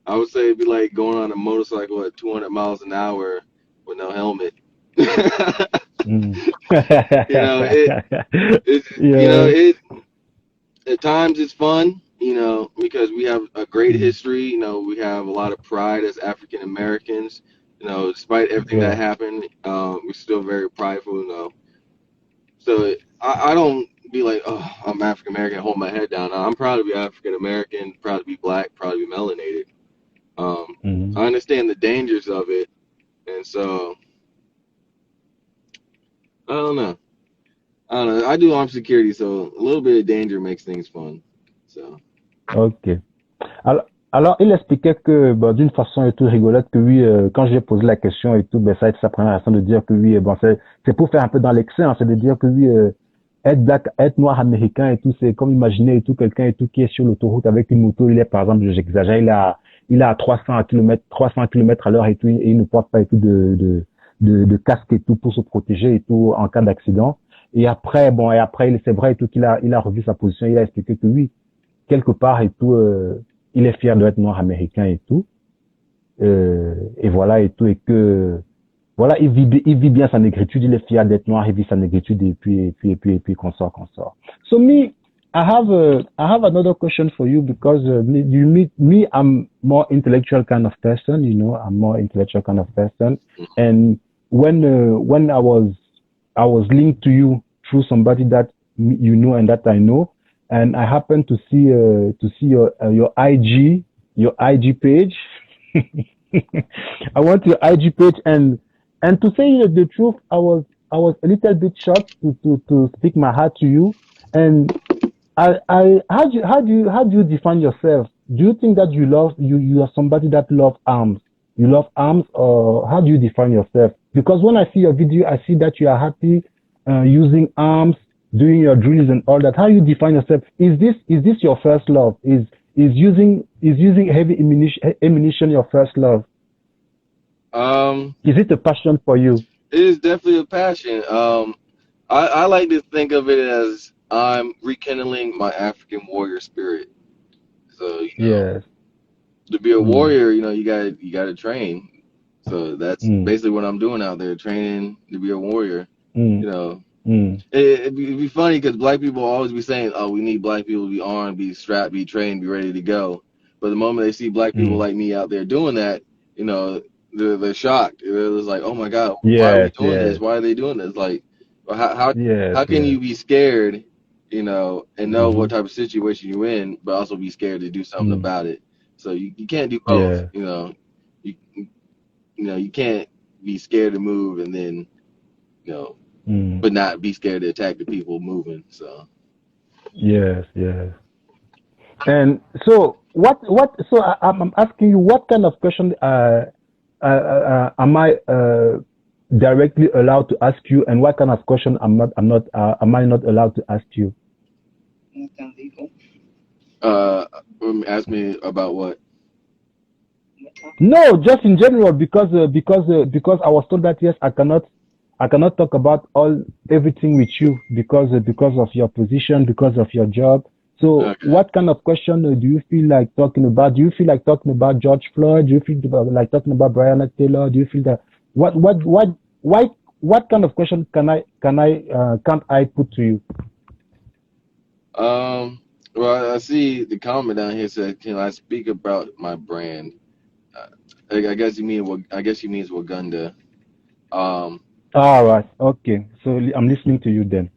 I would say it'd be like going on a motorcycle at 200 miles an hour with no helmet. You know, it at times it's fun, you know, because we have a great history. You know, we have a lot of pride as African Americans. You know, despite everything that happened, we're still very prideful. You know, so I don't be like, oh, I'm African American, hold my head down. I'm proud to be African American, proud to be black, proud to be melanated. I understand the dangers of it, and so I don't know. I do armed security, so a little bit of danger makes things fun. So. Ok. Alors, il expliquait que, bon, d'une façon et tout rigolote, que oui, quand je lui ai posé la question et tout, ben, ça a été sa première façon de dire que oui, bon, c'est pour faire un peu dans l'excès, hein, c'est de dire que oui, être black, être noir américain et tout, c'est comme imaginer et tout, quelqu'un et tout qui est sur l'autoroute avec une moto, il est, par exemple, j'exagère, il a 300 km à l'heure et tout, et il ne porte pas et tout de casque et tout pour se protéger et tout en cas d'accident. Et après, c'est vrai et tout qu'il il a revu sa position, il a expliqué que oui, quelque part et tout, il est fier d'être noir américain et tout. Et voilà et tout, et que voilà, il vit bien sa négritude, il est fier d'être noir, il vit sa négritude et puis qu'on sort. So I have another question for you because I'm more intellectual kind of person, you know, I'm more intellectual kind of person, and when I was linked to you through somebody that you know and that I know, and I happened to see your IG page. I went to your IG page and to say the truth, I was a little bit shocked to speak my heart to you. And how do you define yourself? Do you think that you are somebody that loves arms? You love arms, or how do you define yourself? Because when I see your video, I see that you are happy using arms, doing your drills and all that. How you define yourself? Is this your first love? Is using heavy ammunition your first love? Is it a passion for you? It is definitely a passion. I like to think of it as I'm rekindling my African warrior spirit. So yes, to be a warrior, you know, you gotta train. So that's basically what I'm doing out there, training to be a warrior. You know, it'd be funny because black people always be saying, "Oh, we need black people to be armed, be strapped, be trained, be ready to go." But the moment they see black people like me out there doing that, you know, they're shocked. They're just like, "Oh my God, why are we doing this? Why are they doing this?" Like, how can you be scared, you know, and know what type of situation you're in, but also be scared to do something about it? So you can't do both. You know, you can't be scared to move and then, you know, but not be scared to attack the people moving. So yes. And so so I'm asking you, what kind of question am I directly allowed to ask you, and what kind of question am I not allowed to ask you? Ask me about what? No, just in general, because I was told that yes, I cannot talk about everything with you because of your position, because of your job. So what kind of question do you feel like talking about? Do you feel like talking about George Floyd? Do you feel like talking about Breonna Taylor? Do you feel that what kind of question can't I put to you? Well, I see the comment down here said, "Can I speak about my brand?" I guess he means Waganda. All right. Okay. So I'm listening to you then.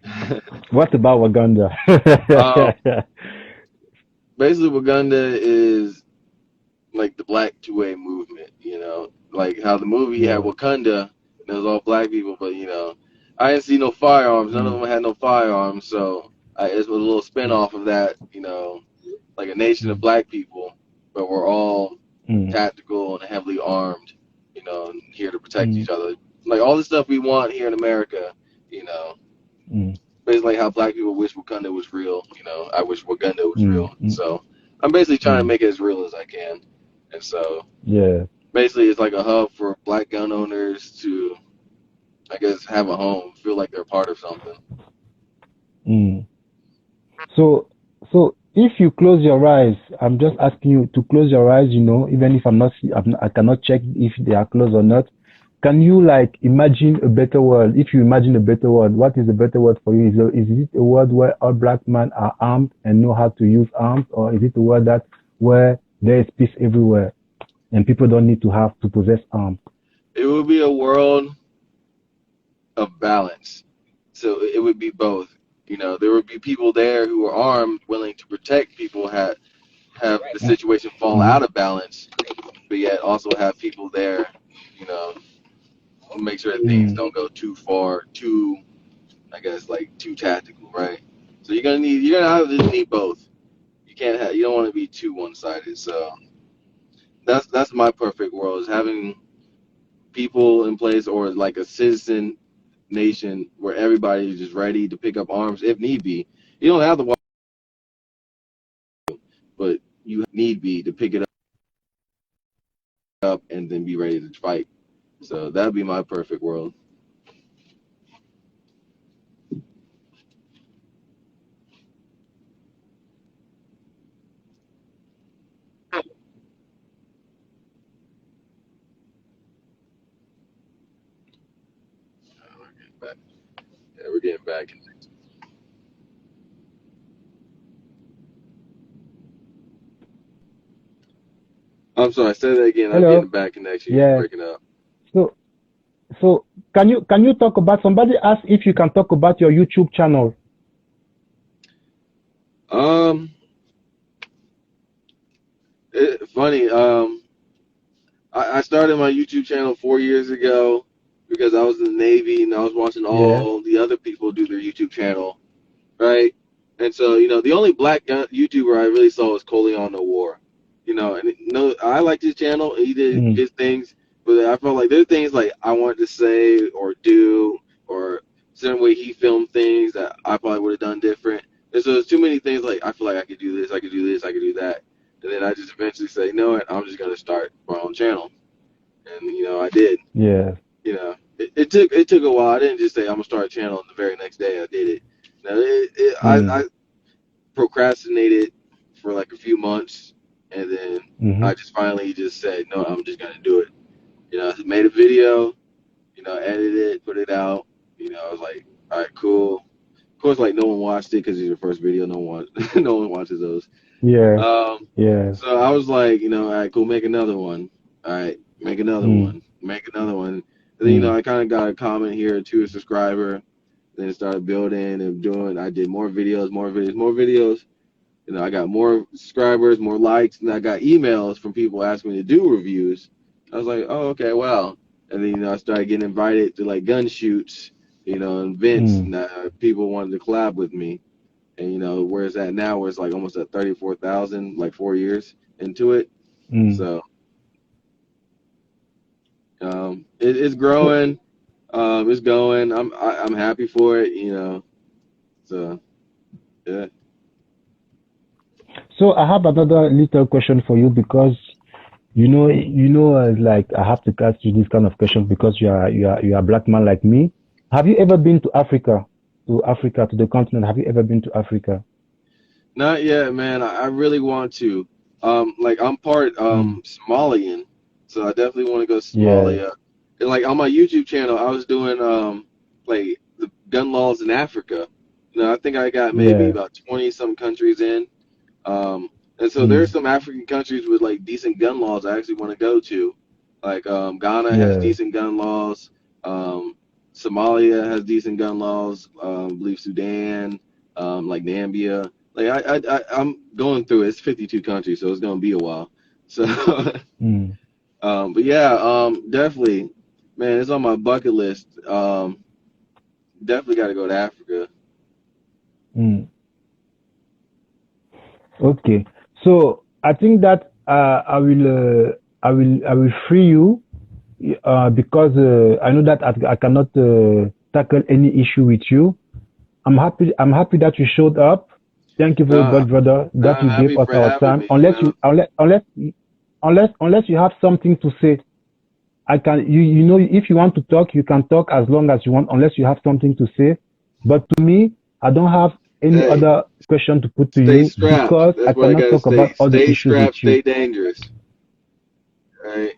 What about Waganda? Basically, Waganda is like the Black 2A movement, you know, like how the movie had Wakanda, and it was all black people, but, you know, I didn't see no firearms. None of them had no firearms, so it was a little spin-off of that, you know, like a nation of black people, but we're all tactical and heavily armed, you know, and here to protect each other. Like all the stuff we want here in America, you know, basically how black people wish Wakanda was real, you know, I wish Waganda was real. So I'm basically trying to make it as real as I can. And so basically it's like a hub for black gun owners to, I guess, have a home, feel like they're part of something. So if you close your eyes, I'm just asking you to close your eyes, even if I cannot check if they are closed or not. Can you like imagine a better world? If you imagine a better world, what is a better world for you? Is it a world where all black men are armed and know how to use arms, or is it a world where there is peace everywhere and people don't need to have to possess arms? It would be a world of balance. So it would be both. There would be people there who are armed, willing to protect people, have the situation fall out of balance, but yet also have people there, make sure that things don't go too far, too tactical, right? So you're gonna need both. You don't want to be too one-sided. So that's my perfect world, is having people in place, or like a citizen nation where everybody is just ready to pick up arms if need be. You don't have to, but you need be to pick it up and then be ready to fight. So that'd be my perfect world. We're getting back. I'm sorry, say that again. Hello? I'm getting back connection. You're breaking up. So can you talk about, somebody asked if you can talk about your YouTube channel? Funny. I started my YouTube channel 4 years ago because I was in the Navy and I was watching all the other people do their YouTube channel, right? And so, the only black YouTuber I really saw was Coleon No War, and I liked his channel. He did his things, but I felt like there's things like I wanted to say or do, or certain way he filmed things that I probably would have done different. And so there's too many things like I feel like I could do this, I could do this, I could do that. And then I just eventually say, no, I'm just gonna start my own channel, and I did. Yeah. It took a while. I didn't just say I'm gonna start a channel, and the very next day I did it. I procrastinated for like a few months, and then I just finally just said, no, I'm just gonna do it. I made a video, edited it, put it out. I was like, all right, cool. Of course, like no one watched it because it's your first video. No one watches those. Yeah. So I was like, all right, cool, make another one. All right, make another one. Make another one. And then, I kind of got a comment here to a subscriber. Then it started building and doing. I did more videos. I got more subscribers, more likes, and I got emails from people asking me to do reviews. I was like, oh, okay, wow. And then, I started getting invited to like gun shoots, and events. And people wanted to collab with me. And, where it's at now, where it's like almost at 34,000, like 4 years into it. So, it's growing. It's going. I'm happy for it, So, yeah. So I have another little question for you, because like I have to ask you this kind of question because you are a black man like me. Have you ever been to Africa? To the continent? Have you ever been to Africa? Not yet, man. I really want to. Like I'm part Somalian, so I definitely want to go to Somalia. Yeah. And like on my YouTube channel, I was doing like the gun laws in Africa. I think I got maybe about 20 some countries in. And so there's some African countries with like decent gun laws I actually want to go to. Like Ghana has decent gun laws. Somalia has decent gun laws. I believe Sudan, like Nambia. Like I'm going through it. It's 52 countries, so it's gonna be a while. So, but yeah, definitely, man, it's on my bucket list. Definitely got to go to Africa. Okay, so I think that I will free you because I know that I cannot tackle any issue with you. I'm happy that you showed up. Thank you very much, brother, that you gave us our time. Unless you have something to say, I can. If you want to talk, you can talk as long as you want. Unless you have something to say, but to me, I don't have any Hey, other question to put to stay you strapped. because I That's what I cannot gotta talk say. about other Stay issues with strapped, you. stay dangerous. Right?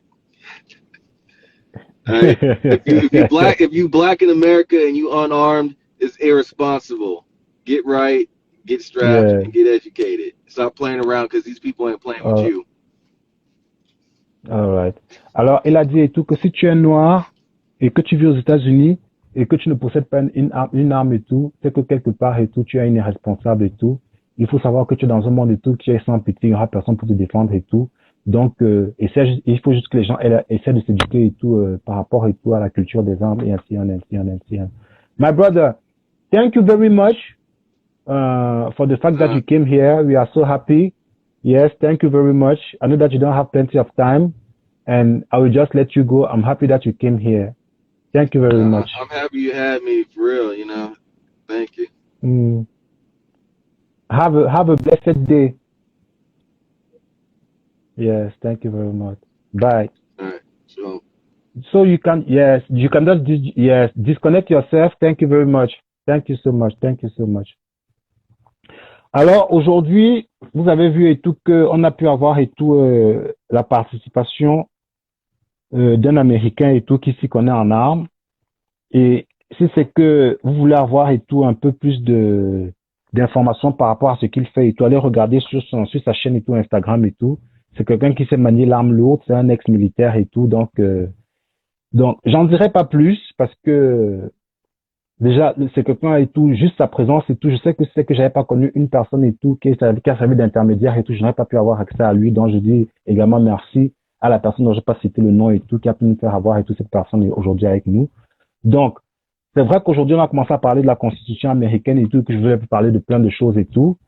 Right? If you black in America and you unarmed, it's irresponsible. Get right, get strapped, Yeah. and get educated. Stop playing around because these people ain't playing with Uh, you. all right. Alors, il a dit et tout que si tu es noir et que tu vis aux États-Unis et que tu ne possèdes pas une arme et tout, c'est que quelque part et tout, tu es une irresponsable et tout. Il faut savoir que tu es dans un monde et tout qui est sans pitié, il n'y aura personne pour te défendre et tout. Donc, il faut juste que les gens essaient de s'éduquer et tout par rapport et tout à la culture des armes et ainsi, ainsi. My brother, thank you very much for the fact that you came here. We are so happy. Yes, thank you very much. I know that you don't have plenty of time, and I will just let you go. I'm happy that you came here. Thank you very much. I'm happy you had me for real, you know. Thank you. Have a blessed day. Yes, thank you very much. Bye. All right. So you can just disconnect yourself. Thank you very much. Thank you so much. Thank you so much. Alors aujourd'hui, vous avez vu et tout qu'on a pu avoir et tout la participation d'un Américain et tout qui s'y connaît en armes. Et si c'est que vous voulez avoir et tout un peu plus d'informations par rapport à ce qu'il fait et tout, allez regarder sur sa chaîne et tout, Instagram et tout. C'est quelqu'un qui sait manier l'arme lourde, c'est un ex-militaire et tout. Donc j'en dirai pas plus parce que déjà, c'est quelqu'un et tout, juste sa présence et tout. Je sais que c'est que j'avais pas connu une personne et tout qui a servi d'intermédiaire et tout. Je n'aurais pas pu avoir accès à lui. Donc, je dis également merci à la personne dont je n'ai pas cité le nom et tout, qui a pu nous faire avoir et tout. Cette personne est aujourd'hui avec nous. Donc, c'est vrai qu'aujourd'hui, on a commencé à parler de la Constitution américaine et tout, que je voulais parler de plein de choses et tout.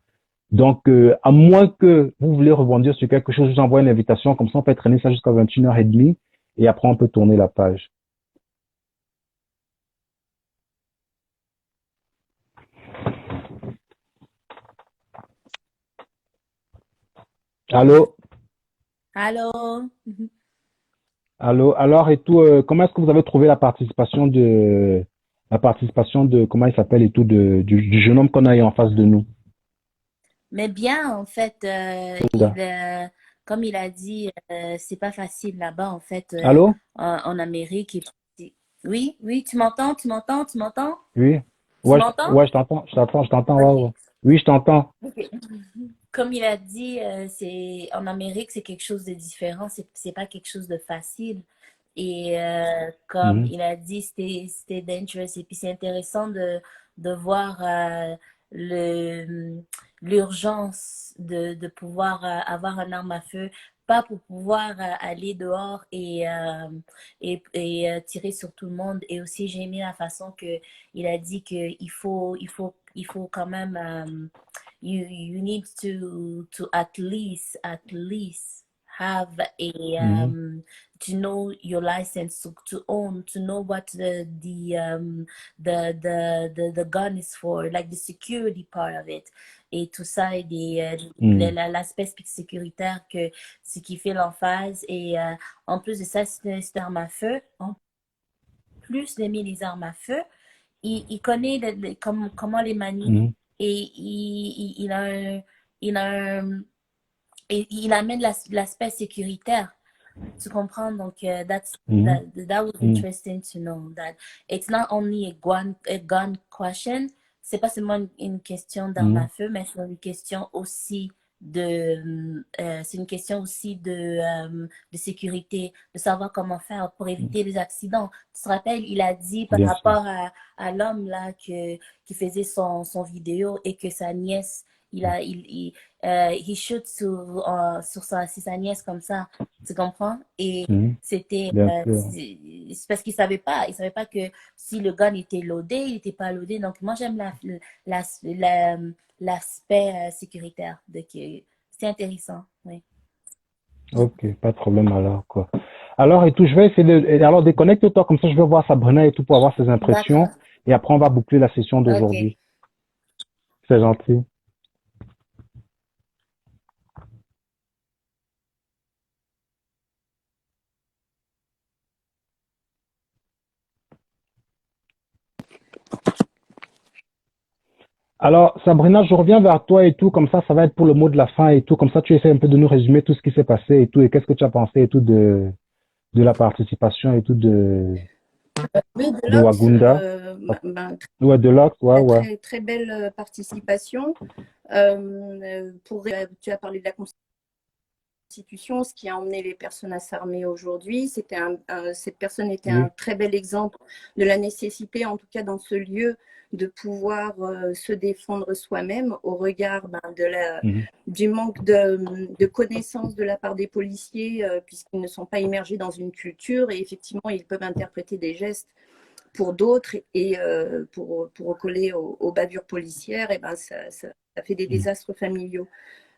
Donc, à moins que vous voulez rebondir sur quelque chose, je vous envoie une invitation. Comme ça, on peut traîner ça jusqu'à 21h30 et après, on peut tourner la page. Allô? Allô? Allô? Alors et tout, comment est-ce que vous avez trouvé la participation de comment il s'appelle et tout du jeune homme qu'on a eu en face de nous? Mais bien, en fait, comme il a dit, c'est pas facile là-bas, en fait, Allô? en Amérique. Oui, oui, tu m'entends? Oui. Tu m'entends? Ouais, je t'entends, Ok. ouais. Oui, je t'entends. Ok. Comme il a dit, c'est en Amérique, c'est quelque chose de différent, c'est pas quelque chose de facile. Et comme il a dit, c'était dangerous. Et puis c'est intéressant de voir le l'urgence de pouvoir avoir un arme à feu, pas pour pouvoir aller dehors et tirer sur tout le monde. Et aussi, j'ai aimé la façon que il a dit il faut quand même you need to at least have a to know your license to own, to know what the gun is for, like the security part of it, et tout ça, et l'aspect sécuritaire, que ce qui fait l'emphase. Et en plus de ça, c'est un arme à feu. En plus d'aimer les armes à feu, il connaît comment les manier, et il amène l'aspect sécuritaire. Tu comprends? Donc, that was interesting to know that it's not only a gun question. C'est pas seulement une question d'arme à feu, mais c'est une question aussi de sécurité, de savoir comment faire pour éviter les accidents. Tu te rappelles, il a dit par rapport à l'homme là qui faisait son vidéo, et que sa nièce, il shoot sur sa nièce comme ça, tu comprends? Et c'était c'est parce qu'il savait pas que si le gun était loadé, il était pas loadé. Donc moi j'aime l'aspect sécuritaire, c'est intéressant, oui. Ok, pas de problème alors quoi. Alors et tout, je vais essayer alors déconnecte-toi, comme ça je vais voir Sabrina et tout pour avoir ses impressions, et après on va boucler la session d'aujourd'hui. C'est gentil. Alors, Sabrina, je reviens vers toi et tout, comme ça va être pour le mot de la fin et tout, comme ça tu essaies un peu de nous résumer tout ce qui s'est passé et tout, et qu'est-ce que tu as pensé et tout de la participation et tout Oui, de Deluxe, Wagunda. Ouais, de Lux, ouais, ouais. très, très belle participation. Tu as parlé de la Constitution, ce qui a emmené les personnes à s'armer aujourd'hui. Cette personne était un très bel exemple de la nécessité, en tout cas dans ce lieu, de pouvoir se défendre soi-même au regard du manque de connaissances de la part des policiers, puisqu'ils ne sont pas immergés dans une culture et effectivement, ils peuvent interpréter des gestes pour d'autres et pour recoller aux bavures policières, et ben ça fait des désastres familiaux.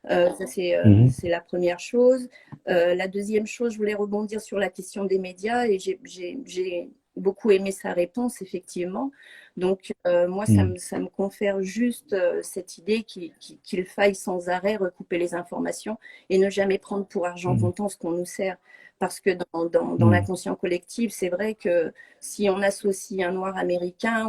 Ça, c'est la première chose. La deuxième chose, je voulais rebondir sur la question des médias et j'ai beaucoup aimé sa réponse, effectivement. Donc, moi, ça me confère juste cette idée qu'il faille sans arrêt recouper les informations et ne jamais prendre pour argent comptant ce qu'on nous sert. Parce que dans l'inconscient collectif, c'est vrai que si on associe un noir américain,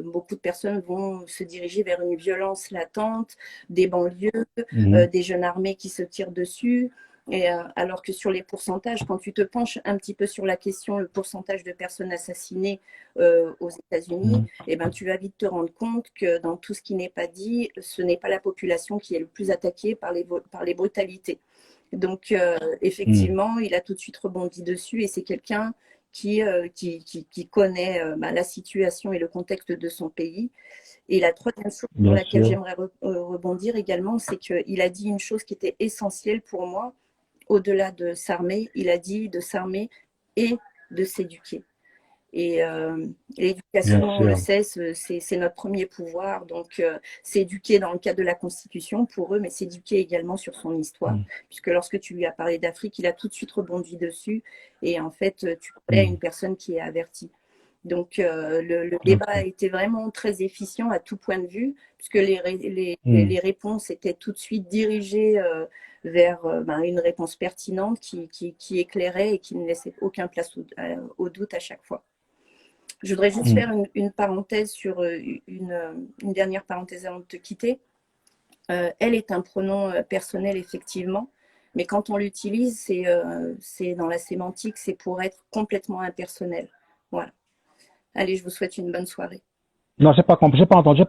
beaucoup de personnes vont se diriger vers une violence latente, des banlieues, des jeunes armés qui se tirent dessus. Et, alors que sur les pourcentages, quand tu te penches un petit peu sur la question, le pourcentage de personnes assassinées aux États-Unis, eh ben, tu vas vite te rendre compte que dans tout ce qui n'est pas dit, ce n'est pas la population qui est le plus attaquée par les brutalités. Donc, effectivement, il a tout de suite rebondi dessus et c'est quelqu'un qui connaît la situation et le contexte de son pays. Et la troisième chose sur laquelle j'aimerais rebondir également, c'est qu'il a dit une chose qui était essentielle pour moi, au-delà de s'armer, il a dit de s'armer et de s'éduquer. Et l'éducation, on le sait, c'est notre premier pouvoir. Donc, s'éduquer dans le cadre de la Constitution pour eux, mais s'éduquer également sur son histoire. Puisque lorsque tu lui as parlé d'Afrique, il a tout de suite rebondi dessus. Et en fait, tu parlais à une personne qui est avertie. Donc, le débat a été vraiment très efficient à tout point de vue, puisque les réponses étaient tout de suite dirigées vers une réponse pertinente qui éclairait et qui ne laissait aucun place au doute à chaque fois. Je voudrais juste faire une parenthèse sur une dernière parenthèse avant de te quitter. Elle est un pronom personnel, effectivement, mais quand on l'utilise, c'est dans la sémantique, c'est pour être complètement impersonnel. Voilà. Allez, je vous souhaite une bonne soirée. Non, j'ai pas compris, j'ai pas entendu j'ai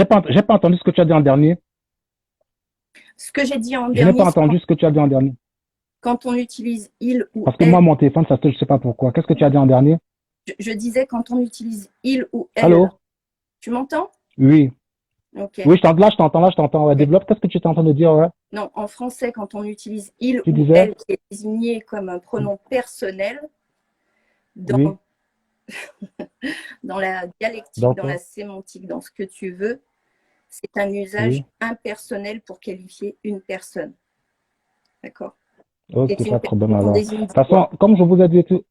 pas entendu ce que tu as dit en dernier. Ce que j'ai dit en dernier. Je n'ai pas entendu ce que tu as dit en dernier. Quand on utilise il ou Parce que elle. moi, mon téléphone, ça se, je sais pas pourquoi. Qu'est-ce que tu as dit en dernier? Je disais quand on utilise il ou elle. Allô? Tu m'entends? Oui. Okay. Oui, je t'entends. Ouais. Développe, qu'est-ce que tu es en train de dire? Ouais. Non, en français, quand on utilise il ou elle, qui est désigné comme un pronom personnel, dans la dialectique, dans la sémantique, dans ce que tu veux, c'est un usage impersonnel pour qualifier une personne. D'accord? Ok, pas de problème alors. De toute façon, comme je vous ai dit et tout,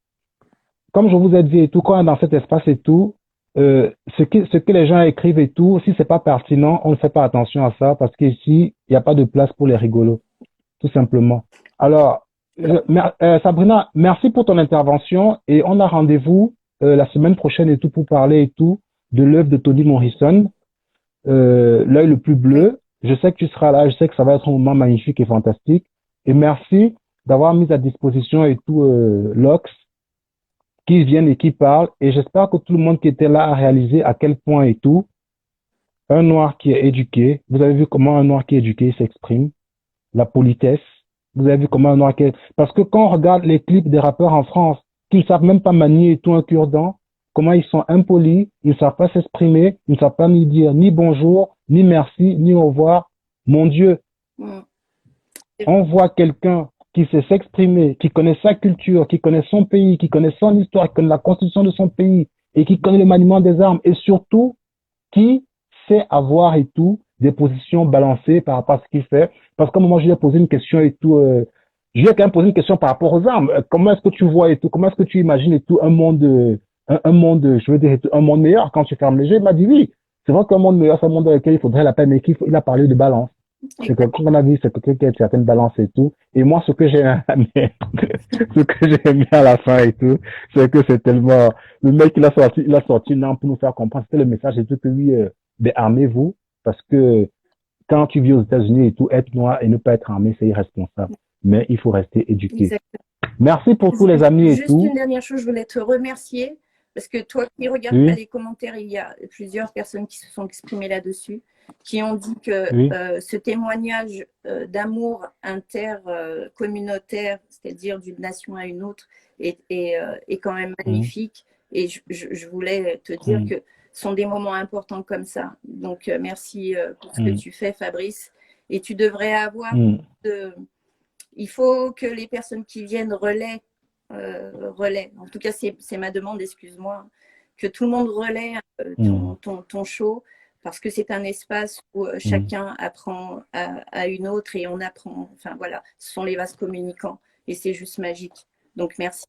quand on est dans cet espace et tout, ce que les gens écrivent et tout, si c'est pas pertinent, on ne fait pas attention à ça parce qu'ici, il n'y a pas de place pour les rigolos. Tout simplement. Alors, Sabrina, merci pour ton intervention et on a rendez-vous la semaine prochaine et tout pour parler et tout de l'œuvre de Toni Morrison, L'œil le plus bleu. Je sais que tu seras là, je sais que ça va être un moment magnifique et fantastique. Et merci d'avoir mis à disposition et tout Lox qui viennent et qui parlent. Et j'espère que tout le monde qui était là a réalisé à quel point et tout un noir qui est éduqué. Vous avez vu comment un noir qui est éduqué s'exprime, la politesse. Vous avez vu comment un noir qui est... Parce que quand on regarde les clips des rappeurs en France, qui ne savent même pas manier et tout un cure-dent, comment ils sont impolis, ils ne savent pas s'exprimer, ils ne savent pas ni dire ni bonjour, ni merci, ni au revoir. Mon Dieu, on voit quelqu'un qui sait s'exprimer, qui connaît sa culture, qui connaît son pays, qui connaît son histoire, qui connaît la constitution de son pays et qui connaît le maniement des armes et surtout qui sait avoir et tout des positions balancées par rapport à ce qu'il fait. Parce qu'à un moment, je lui ai posé une question et tout, je lui ai quand même posé une question par rapport aux armes. Comment est-ce que tu vois et tout, comment est-ce que tu imagines et tout un monde, je veux dire, un monde meilleur quand tu fermes les yeux? Il m'a dit oui, c'est vrai qu'un monde meilleur, c'est un monde dans lequel il faudrait la paix, mais il a parlé de balance. C'est que, comme on a vu, c'est quelqu'un qui a une certaine balance et tout. Et moi, ce que j'ai aimé à la fin et tout, c'est que c'est tellement, le mec, il a sorti une arme pour nous faire comprendre, c'était le message et tout, que oui, ben, armez-vous, parce que quand tu vis aux États-Unis et tout, être noir et ne pas être armé, c'est irresponsable. Mais il faut rester éduqué. Exactement. Merci pour tous les amis et Juste tout. une dernière chose, je voulais te remercier parce que toi qui regardes Oui. les commentaires, il y a plusieurs personnes qui se sont exprimées là-dessus, qui ont dit que Oui. ce témoignage d'amour intercommunautaire, c'est-à-dire d'une nation à une autre, est quand même magnifique. Et je voulais te dire que ce sont des moments importants comme ça. Donc, merci pour ce que tu fais, Fabrice. Et tu devrais avoir il faut que les personnes qui viennent relaient. En tout cas, c'est ma demande, excuse-moi, que tout le monde relaie ton show, parce que c'est un espace où chacun apprend à une autre et on apprend. Enfin voilà, ce sont les vases communicants et c'est juste magique. Donc merci.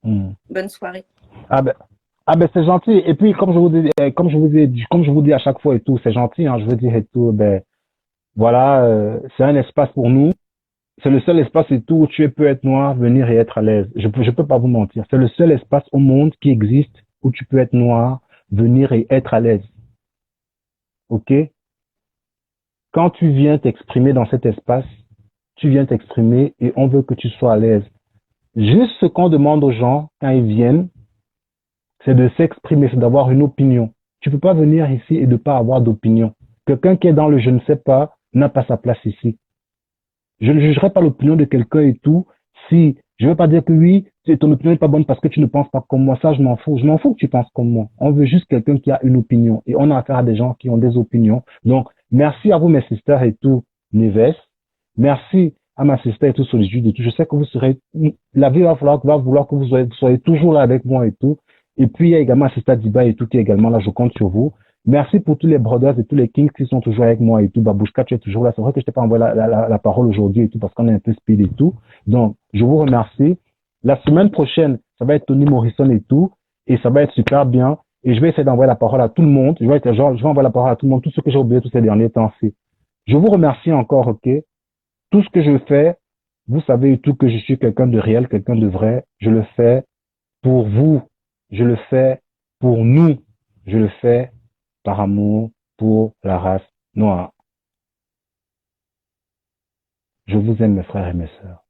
Bonne soirée. Ah ben c'est gentil. Et puis comme je vous dis à chaque fois et tout, c'est gentil. Hein, je veux dire et tout. Ben voilà, c'est un espace pour nous. C'est le seul espace et tout où tu peux être noir, venir et être à l'aise. Je peux pas vous mentir. C'est le seul espace au monde qui existe où tu peux être noir, venir et être à l'aise. Ok? Quand tu viens t'exprimer dans cet espace, tu viens t'exprimer et on veut que tu sois à l'aise. Juste ce qu'on demande aux gens quand ils viennent, c'est de s'exprimer, c'est d'avoir une opinion. Tu peux pas venir ici et ne pas avoir d'opinion. Quelqu'un qui est dans le je ne sais pas n'a pas sa place ici. Je ne jugerai pas l'opinion de quelqu'un et tout. Si je ne veux pas dire que oui, ton opinion n'est pas bonne parce que tu ne penses pas comme moi, ça je m'en fous. Je m'en fous que tu penses comme moi. On veut juste quelqu'un qui a une opinion et on a affaire à des gens qui ont des opinions. Donc, merci à vous mes sisters et tout, Neves. Merci à ma sister et tout, Solitude et tout. Je sais que vous serez, la vie va vouloir que vous soyez toujours là avec moi et tout. Et puis, il y a également ma sister Diba et tout qui est également là. Je compte sur vous. Merci pour tous les brothers et tous les kings qui sont toujours avec moi et tout. Babouchka, tu es toujours là. C'est vrai que je t'ai pas envoyé la parole aujourd'hui et tout parce qu'on est un peu speed et tout. Donc, je vous remercie. La semaine prochaine, ça va être Tony Morrison et tout. Et ça va être super bien. Et je vais essayer d'envoyer la parole à tout le monde. Je vais envoyer la parole à tout le monde. Tout ce que j'ai oublié tous ces derniers temps-ci. Je vous remercie encore, ok? Tout ce que je fais, vous savez et tout que je suis quelqu'un de réel, quelqu'un de vrai. Je le fais pour vous. Je le fais pour nous. Je le fais par amour pour la race noire. Je vous aime mes frères et mes sœurs.